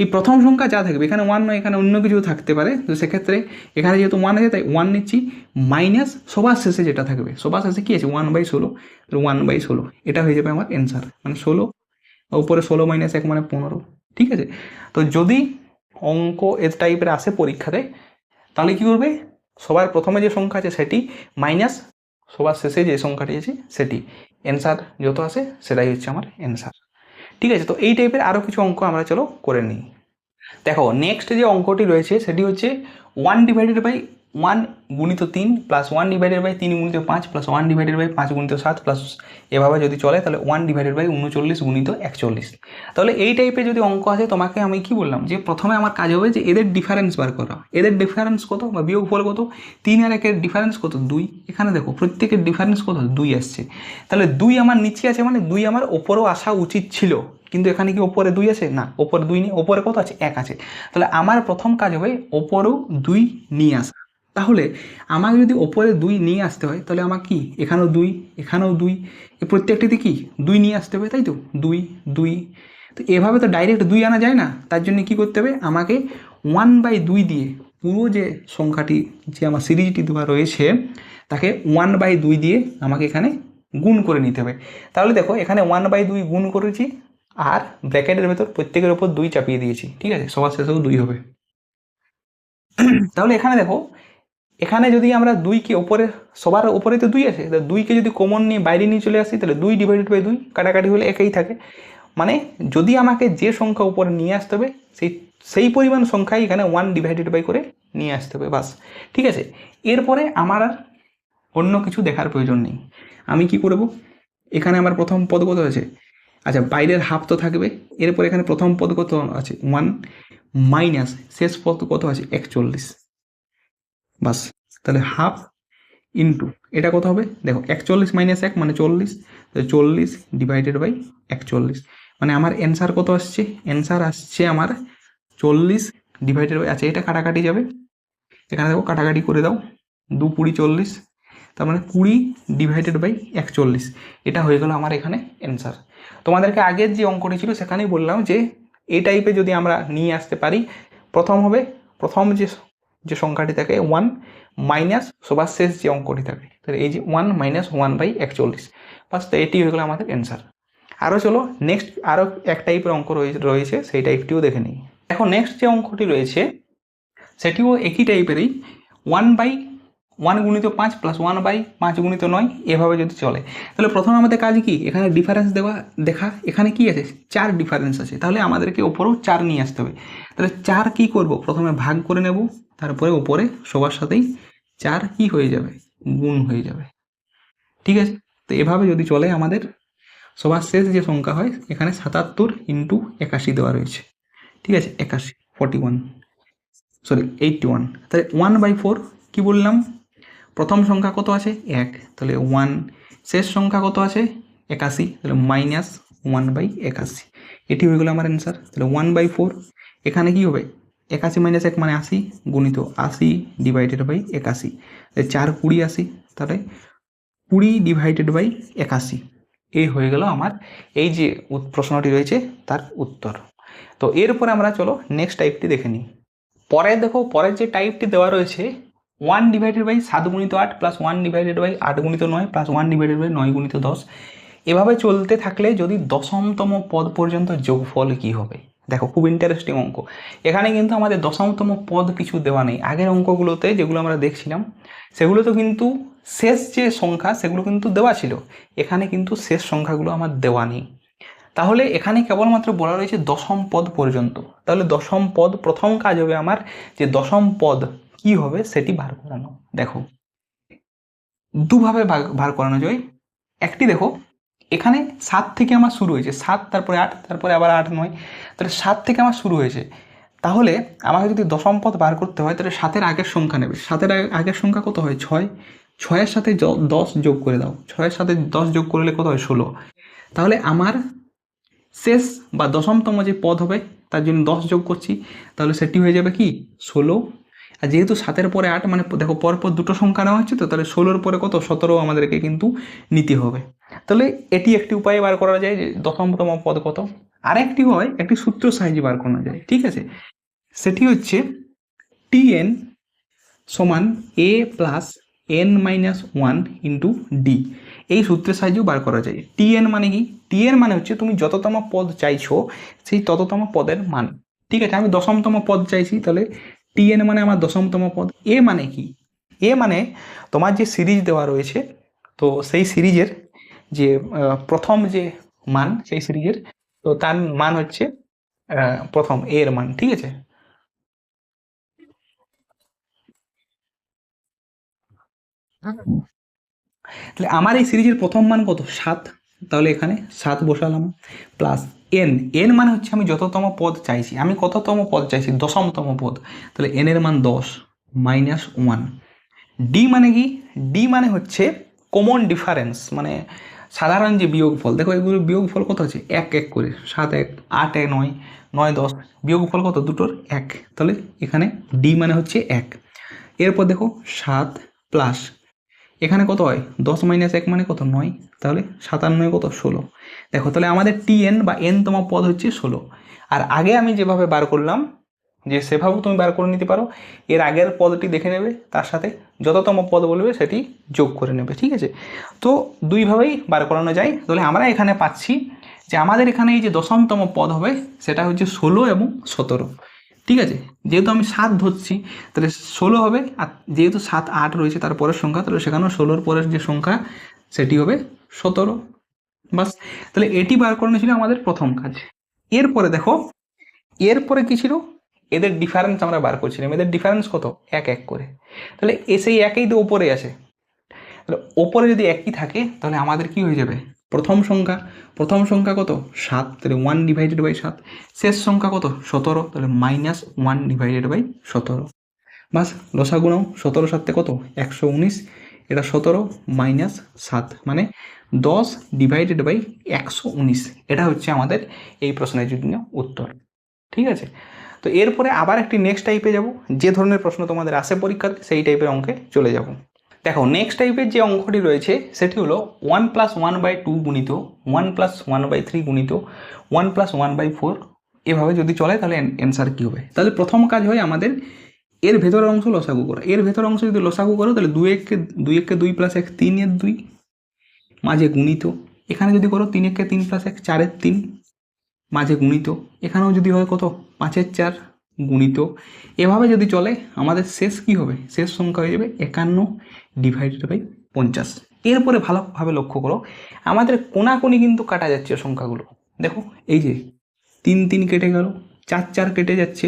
এই প্রথম সংখ্যা যা থাকবে এখানে 1 নয় এখানে অন্য কিছু থাকতে পারে, তো সেক্ষেত্রে এখানে যেহেতু 1 আছে তাই 1 নিচ্ছি মাইনাস সবার শেষে যেটা থাকবে, সবার শেষে কী আছে 1/16, 1/16 এটা হয়ে যাবে আমার অ্যান্সার, মানে 16 উপরে 16 মাইনাস 1 মানে 15। ঠিক আছে, তো যদি অঙ্ক এ টাইপের আসে পরীক্ষাতে তাহলে কী করবে, সবার প্রথমে যে সংখ্যা আছে সেটি মাইনাস সবার শেষে যে সংখ্যাটি আছে সেটি, অ্যান্সার যত আসে সেটাই হচ্ছে আমার অ্যান্সার। ঠিক আছে, তো এই টাইপের আরও কিছু অঙ্ক আমরা চলো করে নিই। দেখো নেক্সট যে অঙ্কটি রয়েছে সেটি হচ্ছে 1/1 গুণিত 3 প্লাস 1/3 গুণিত 5 প্লাস 1/5 গুণিত 7 প্লাস এভাবে যদি চলে তাহলে 1/39 গুণিত 41। তাহলে এই টাইপের যদি অঙ্ক আছে তোমাকে আমি কি বললাম যে প্রথমে আমার কাজ হবে যে এদের ডিফারেন্স বার করা, এদের ডিফারেন্স কত বা বিয়োগফল কত, 3 আর 1 এর ডিফারেন্স কত 2, এখানে দেখো প্রত্যেকের ডিফারেন্স কত 2 আসছে, তাহলে 2 আমার নিচে আছে মানে 2 আমার ওপরেও আসা উচিত ছিল, কিন্তু এখানে কি ওপরে 2 আছে না, ওপরে 2 নেই, ওপরে কত আছে 1 আছে, তাহলে আমার প্রথম কাজ হবে ওপরেও 2 নিয়ে আসা। তাহলে আমাকে যদি ওপরে 2 নিয়ে আসতে হয় তাহলে আমার কি এখানেও 2 এখানেও 2 এই প্রত্যেকটিতে কি 2 নিয়ে আসতে হবে, তাই তো 2 2। তো এভাবে তো ডাইরেক্ট 2 আনা যায় না, তার জন্য কি করতে হবে আমাকে 1/2 দিয়ে পুরো যে সংখ্যাটি যে আমার সিরিজটি দেওয়া রয়েছে তাকে 1/2 দিয়ে আমাকে এখানে গুণ করে নিতে হবে। তাহলে দেখো এখানে 1/2 গুণ করেছি আর ব্র্যাকেটের ভেতর প্রত্যেকের ওপর 2 চাপিয়ে দিয়েছি। ঠিক আছে, সবার শেষেও 2 হবে। তাহলে এখানে দেখো এখানে যদি আমরা 2কে ওপরে সবার ওপরে তো 2 আছে, 2কে যদি কমন নিয়ে বাইরে নিয়ে চলে আসি তাহলে 2/2 কাটাকাটি হলে একই থাকে, মানে যদি আমাকে যে সংখ্যা উপরে নিয়ে আসতে হবে সেই পরিমাণ সংখ্যাই এখানে 1/2 করে নিয়ে আসতে হবে বাস। ঠিক আছে, এরপরে আমার আর অন্য কিছু দেখার প্রয়োজন নেই। আমি কি করব এখানে আমার প্রথম পদ কত আছে, আচ্ছা বাইরের হাফ তো থাকবে, এরপর এখানে প্রথম পদ কত আছে 1 মাইনাস শেষ পদ কত আছে 41, বাস। তাহলে হাফ ইন্টু এটা কত হবে দেখো 41 মাইনাস 1 মানে 40, তাহলে 40 ডিভাইডেড বাই 41, মানে আমার অ্যান্সার কত আসছে, অ্যান্সার আসছে আমার 40 ডিভাইডেড বাই, আচ্ছা এটা কাটাকাটি যাবে, এখানে দেখো কাটাকাটি করে দাও, 2 20 40, তার মানে 20 ডিভাইডেড বাই 41, এটা হয়ে গেল আমার এখানে অ্যান্সার। তোমাদেরকে আগের যে অঙ্কটি ছিল সেখানেই বললাম যে এই টাইপে যদি আমরা নিয়ে আসতে পারি, প্রথম হবে প্রথম যে সংখ্যাটি থাকে 1 মাইনাস সবার শেষ যে অঙ্কটি থাকে, তাহলে এই যে 1 মাইনাস 1 বাই 41, বাস। তো এটি হয়ে গেল আমাদের অ্যান্সার। আরও চলো নেক্সট আরও এক টাইপের অঙ্ক রয়েছে, সেই টাইপটিও দেখে নিই। দেখো নেক্সট যে অঙ্কটি রয়েছে সেটিও একই টাইপেরই, 1/1 গুণিত 5 প্লাস 1/5 গুণিত 9, এভাবে যদি চলে তাহলে প্রথমে আমাদের কাজ কি, এখানে ডিফারেন্স দেখা, এখানে কি আছে 4 ডিফারেন্স আছে, তাহলে আমাদেরকে ওপরেও 4 নিয়ে আসতে হবে। তাহলে 4 কি করব, প্রথমে ভাগ করে নেব, তারপরে ওপরে সবার সাথেই 4 কি হয়ে যাবে, গুণ হয়ে যাবে, ঠিক আছে। তো এভাবে যদি চলে আমাদের সবার শেষ যে সংখ্যা হয়, এখানে 77 ইন্টু 81 দেওয়া রয়েছে, ঠিক আছে, 81 41 সরি 81, তাহলে 1/4 কি বললাম, প্রথম সংখ্যা কত আছে 1, তাহলে 1, শেষ সংখ্যা কত আছে 81, তাহলে মাইনাস 1/81, এটি হয়ে গেল আমার অ্যান্সার। তাহলে 1/4 এখানে কি হবে 81 মাইনাস 1 মানে 80 গুণিত 80 ডিভাইডেড বাই 81, তাহলে 4 20 80, তাহলে 20 ডিভাইডেড বাই 81, এই হয়ে গেল আমার এই যে প্রশ্নটি রয়েছে তার উত্তর। তো এরপরে আমরা চলো নেক্সট টাইপটি দেখে নিই। পরে দেখো পরের যে টাইপটি দেওয়া রয়েছে 1 ডিভাইডেড বাই 7 গুণিত 8 প্লাস 1 ডিভাইডেড বাই 8 গুণিত 9 প্লাস 1 ডিভাইডেড বাই 9 গুণিত 10, এভাবে চলতে থাকলে যদি দশমতম পদ পর্যন্ত যোগফল কি হবে। দেখো খুব ইন্টারেস্টিং অঙ্ক, এখানে কিন্তু আমাদের দশমতম পদ কিছু দেওয়া নেই। আগের অঙ্কগুলোতে যেগুলো আমরা দেখছিলাম সেগুলোতে কিন্তু শেষ যে সংখ্যা সেগুলো কিন্তু দেওয়া ছিল, এখানে কিন্তু শেষ সংখ্যাগুলো আমার দেওয়া নেই। তাহলে এখানে কেবলমাত্র বলা রয়েছে দশম পদ পর্যন্ত। তাহলে দশম পদ, প্রথম কাজ হবে আমার যে দশম পদ কি হবে সেটি বার করানো। দেখো দুভাবে বার করানো যায়। একটি দেখো এখানে 7 থেকে আমার শুরু হয়েছে, 7 তারপরে 8 তারপরে আবার 8 9, তাহলে 7 থেকে আমার শুরু হয়েছে। তাহলে আমাকে যদি দশম পদ বার করতে হয় তাহলে 7-এর আগের সংখ্যা নেবে। 7-এর আগের সংখ্যা কত হয় 6, 6-এর সাথে 10 যোগ করে দাও, 6-এর সাথে 10 যোগ করলে কত হয় 16। তাহলে আমার শেষ বা দশমতম যে পদ হবে তার জন্য 10 যোগ করছি, তাহলে সেটি হয়ে যাবে কি 16। আর যেহেতু 7-এর পরে 8 মানে দেখো পরপর দুটো সংখ্যা নেওয়া হচ্ছে, তো তাহলে 16-র পরে কত 17 আমাদেরকে কিন্তু নিতে হবে। তাহলে এটি একটি উপায়ে বার করা যায় যে দশমতম পদ কত। আরেকটি হয় একটি সূত্র সাহায্যে বার করা যায়, ঠিক আছে, সেটি হচ্ছে tn সমান a plus n minus 1 into D, এই সূত্রের সাহায্যেও বার করা যায়। tn মানে কি, tn মানে হচ্ছে তুমি যততম পদ চাইছো সেই তততম পদের মান, ঠিক আছে। আমি দশমতম পদ চাইছি, তাহলে tn মানে আমার দশমতম পদ। এ মানে কি, এ মানে তোমার যে সিরিজ দেওয়া রয়েছে, তো সেই সিরিজের যে প্রথম যে মান সেই সিরিজের, তো তার মান হচ্ছে প্রথম এর মান, ঠিক আছে। তাহলে আমার এই সিরিজের প্রথম মান কত 7, তাহলে এখানে 7 বসালাম, প্লাস এন, এন মানে হচ্ছে আমি যততম পদ চাইছি, আমি কততম পদ চাইছি দশমতম পদ, তাহলে এন এর মান 10 মাইনাস 1। ডি মানে কি, ডি মানে হচ্ছে কমন ডিফারেন্স, মানে সাধারণ যে বিয়োগফল। দেখো এগুলো বিয়োগফল কত আছে 1 1 করে, 7 1 8 1 9 9 10, বিয়োগফল কত দুটোর 1, তাহলে এখানে ডি মানে হচ্ছে 1। এরপর দেখো 7 প্লাস এখানে কত হয় 10 মাইনাস 1 মানে কত 9, তাহলে 7 কত 16। দেখো তাহলে আমাদের টিএন বা এন তম পদ হচ্ছে 16। আর আগে আমি যেভাবে বার করলাম যে সেভাবেও তুমি বার করে নিতে পারো, এর আগের পদটি দেখে নেবে, তার সাথে যততম পদ বলবে সেটি যোগ করে নেবে, ঠিক আছে। তো দুইভাবেই বার করানো যায়। তাহলে আমরা এখানে পাচ্ছি যে আমাদের এখানে এই যে দশমতম পদ হবে সেটা হচ্ছে 16 এবং 17, ঠিক আছে। যেহেতু আমি 7 ধরছি তাহলে 16 হবে, আর যেহেতু 7 8 রয়েছে তার পরের সংখ্যা, তাহলে সেখানেও 16-র পরের যে সংখ্যা সেটি হবে 17, বাস। তাহলে এটি বার করানো ছিল আমাদের প্রথম কাজ। এরপরে দেখো এরপরে কি ছিল, এদের ডিফারেন্স আমরা বার করছিলাম, এদের ডিফারেন্স কত 1 1 করে, তাহলে সেই একই তো ওপরে আছে, তাহলে ওপরে যদি একই থাকে তাহলে আমাদের কি হয়ে যাবে প্রথম সংখ্যা কত 7, তাহলে 1/7। শেষ সংখ্যা কত 17, তাহলে -1/17। বাস লসাগু নাও, 17 7 কত 119, এটা 17 -7 মানে 10/119। এটা হচ্ছে আমাদের এই প্রশ্নের জন্য উত্তর। ঠিক আছে, তো এরপরে আবার একটি নেক্সট টাইপে যাব, যে ধরনের প্রশ্ন তোমাদের আসে পরীক্ষাতে সেই টাইপের অঙ্কে চলে যাব। দেখো নেক্সট টাইপের যে অঙ্কটি রয়েছে সেটি হলো 1 + 1/2 গুণিত 1 + 1/3 গুণিত 1 + 1/4। এভাবে যদি চলে তাহলে অ্যান্সার কী হবে? তাহলে প্রথম কাজ হয় আমাদের এর ভেতরের অংশ লসাগু করা। এর ভেতরের অংশ যদি লসাগু করো তাহলে 2 1 কে 2 + 1 3 এর 2 মাঝে গুণিত। এখানে যদি করো 3 1 কে 3 + 1 4 এর 3 মাঝে গুণিত। এখানেও যদি হয় কত 5 এর 4 গুণিত। এভাবে যদি চলে আমাদের শেষ কি হবে? শেষ সংখ্যা হয়ে যাবে 51/50। এরপরে ভালোভাবে লক্ষ্য করো, আমাদের কোনাকুনি কিন্তু কাটা যাচ্ছে সংখ্যাগুলো। দেখো এই যে 3 3 কেটে গেল, 4 4 কেটে যাচ্ছে।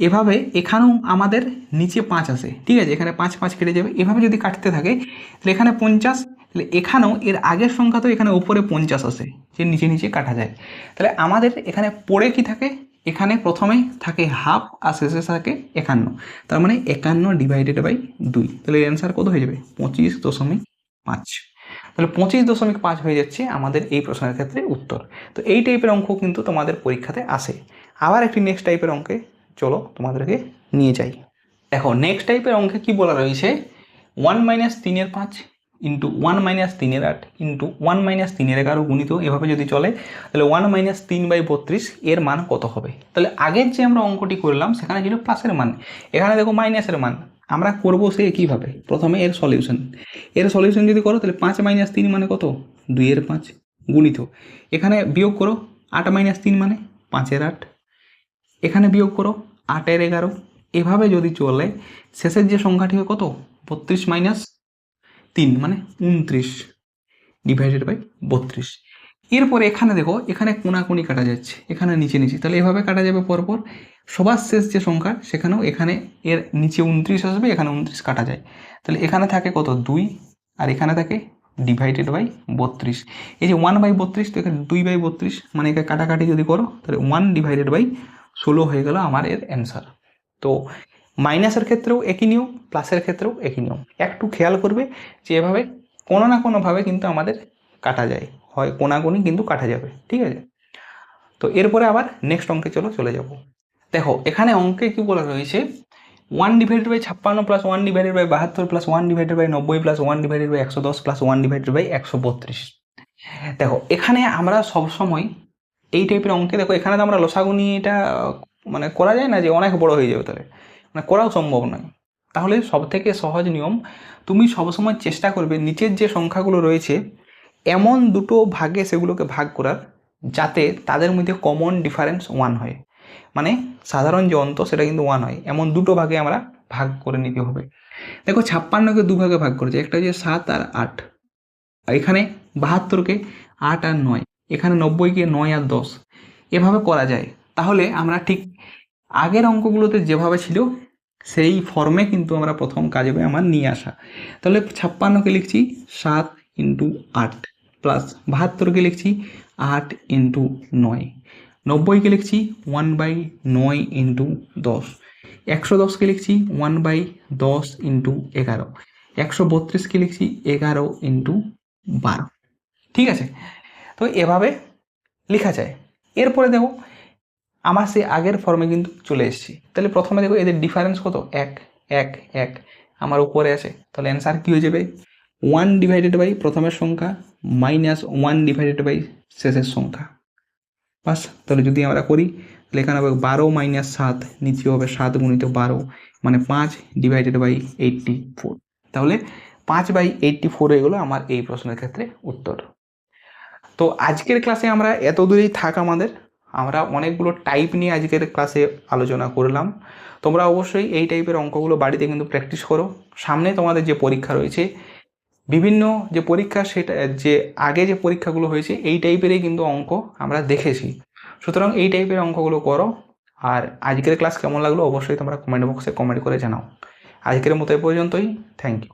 এভাবে এখানেও আমাদের নিচে 5 আসে, ঠিক আছে, এখানে 5 5 কেটে যাবে। এভাবে যদি কাটতে থাকে তাহলে এখানে 50, তাহলে এখানেও এর আগের সংখ্যা তো এখানে উপরে 50 আসে, যে নিচে নিচে কাটা যায়। তাহলে আমাদের এখানে পড়ে কি থাকে? এখানে প্রথমে থাকে হাফ আর শেষে থাকে 51, তার মানে 51/2। তাহলে অ্যান্সার কত হয়ে যাবে? 25.5। তাহলে 25.5 হয়ে যাচ্ছে আমাদের এই প্রশ্নের ক্ষেত্রে উত্তর। তো এই টাইপের অঙ্ক কিন্তু তোমাদের পরীক্ষাতে আসে। আবার একটি নেক্সট টাইপের অঙ্কে চলো তোমাদেরকে নিয়ে যাই। দেখো নেক্সট টাইপের অঙ্কে কি বলা রয়েছে, 1 - 3/5 ইন্টু 1 - 3/8 ইন্টু 1 - 3/11 গুণিত। এভাবে যদি চলে তাহলে 1 - 3/32 এর মান কত হবে? তাহলে আগের যে আমরা অঙ্কটি করলাম সেখানে ছিল প্লাসের মান, এখানে দেখো মাইনাসের মান। আমরা করবো সে কীভাবে? প্রথমে এর সলিউশন যদি করো তাহলে 5 - 3 মানে কত 2/5 গুণিত। এখানে বিয়োগ করো 8 - 3 মানে 5/8। এখানে বিয়োগ করো 8/11। এভাবে যদি চলে শেষের যে সংখ্যাটি হয় কত 32 - 3 মানে 29/32। এরপরে এখানে দেখো এখানে কোনাকুনি কাটা যাচ্ছে, এখানে নিচে নিচে, তাহলে এভাবে কাটা যাবে পরপর। সবার শেষ যে সংখ্যা সেখানেও এখানে এর নিচে 29 আসবে, এখানে 29 কাটা যায়। তাহলে এখানে থাকে কত 2 আর এখানে থাকে /32। এই যে 1/32, তো এখানে 2/32 মানে একে কাটাকাটি যদি করো তাহলে 1/16 হয়ে গেল আমার এর অ্যান্সার। তো মাইনাসের ক্ষেত্রেও একই নিয়ম, প্লাসের ক্ষেত্রেও একই নিয়ম। একটু খেয়াল করবে যে এভাবে কোনো না কোনোভাবে কিন্তু আমাদের কাটা যায়, হয় কোনাকুনি কিন্তু কাটা যাবে, ঠিক আছে। তো এরপরে আবার নেক্সট অঙ্কে চলে যাব। দেখো এখানে অঙ্কে কি বলা রয়েছে, 1/56 + 1/72 + 1/90 + 1/110 + 1/132। দেখো এখানে আমরা সবসময় এই টাইপের অঙ্কে, দেখো এখানে তো আমরা লসাগু নিয়ে এটা মানে করা যায় না, যে অনেক বড় হয়ে যাবে, তাহলে মানে করাও সম্ভব নয়। তাহলে সবথেকে সহজ নিয়ম, তুমি সবসময় চেষ্টা করবে নিচের যে সংখ্যাগুলো রয়েছে এমন দুটো ভাগে সেগুলোকে ভাগ করার যাতে তাদের মধ্যে কমন ডিফারেন্স 1 হয়, মানে সাধারণ যে অন্ত সেটা কিন্তু 1 হয়, এমন দুটো ভাগে আমরা ভাগ করে নিতে হবে। দেখো 56কে 2 ভাগে ভাগ করেছে, একটা হচ্ছে 7 আর 8, আর এখানে 72কে 8 আর 9, এখানে 90কে 9 আর 10। এভাবে করা যায়। তাহলে আমরা ঠিক আগের অঙ্কগুলোতে যেভাবে ছিল সেই ফর্মে কিন্তু আমরা প্রথম কাজ হবে আমার নিয়ে আসা। তাহলে 56কে লিখছি 7 × 8 প্লাস 72কে লিখছি 8 × 9, 90কে লিখছি 1/9 × 10, 110কে লিখছি 1/10 × 11, 132কে লিখছি 11 × 12। ঠিক আছে, তো এভাবে লেখা যায়। এরপরে দেখো আমার সেই আগের ফর্মে কিন্তু চলে এসেছি। তাহলে প্রথমে দেখো এদের ডিফারেন্স কত 1 1 1 আমার উপরে আছে। তাহলে অ্যান্সার কী হয়ে যাবে 1/ প্রথমের সংখ্যা -1/ শেষের সংখ্যা। বাস, তাহলে যদি আমরা করি তাহলে এখানে হবে 12 - 7, নিচে হবে 7 × 12 মানে 5/84। তাহলে 5/84 হয়ে গেলো আমার এই প্রশ্নের ক্ষেত্রে উত্তর। তো আজকের ক্লাসে আমরা এত দূরেই থাক আমাদের, আমরা অনেকগুলো টাইপ নিয়ে আজকের ক্লাসে আলোচনা করলাম। তোমরা অবশ্যই এই টাইপের অঙ্কগুলো বাড়িতে কিন্তু প্র্যাকটিস করো। সামনে তোমাদের যে পরীক্ষা রয়েছে, বিভিন্ন যে পরীক্ষা, সেটা যে আগে যে পরীক্ষাগুলো হয়েছে এই টাইপেরই কিন্তু অঙ্ক আমরা দেখেছি। সুতরাং এই টাইপের অঙ্কগুলো করো। আর আজকের ক্লাস কেমন লাগলো অবশ্যই তোমরা কমেন্ট বক্সে কমেন্ট করে জানাও। আজকের মতো এ পর্যন্তই, থ্যাংক ইউ।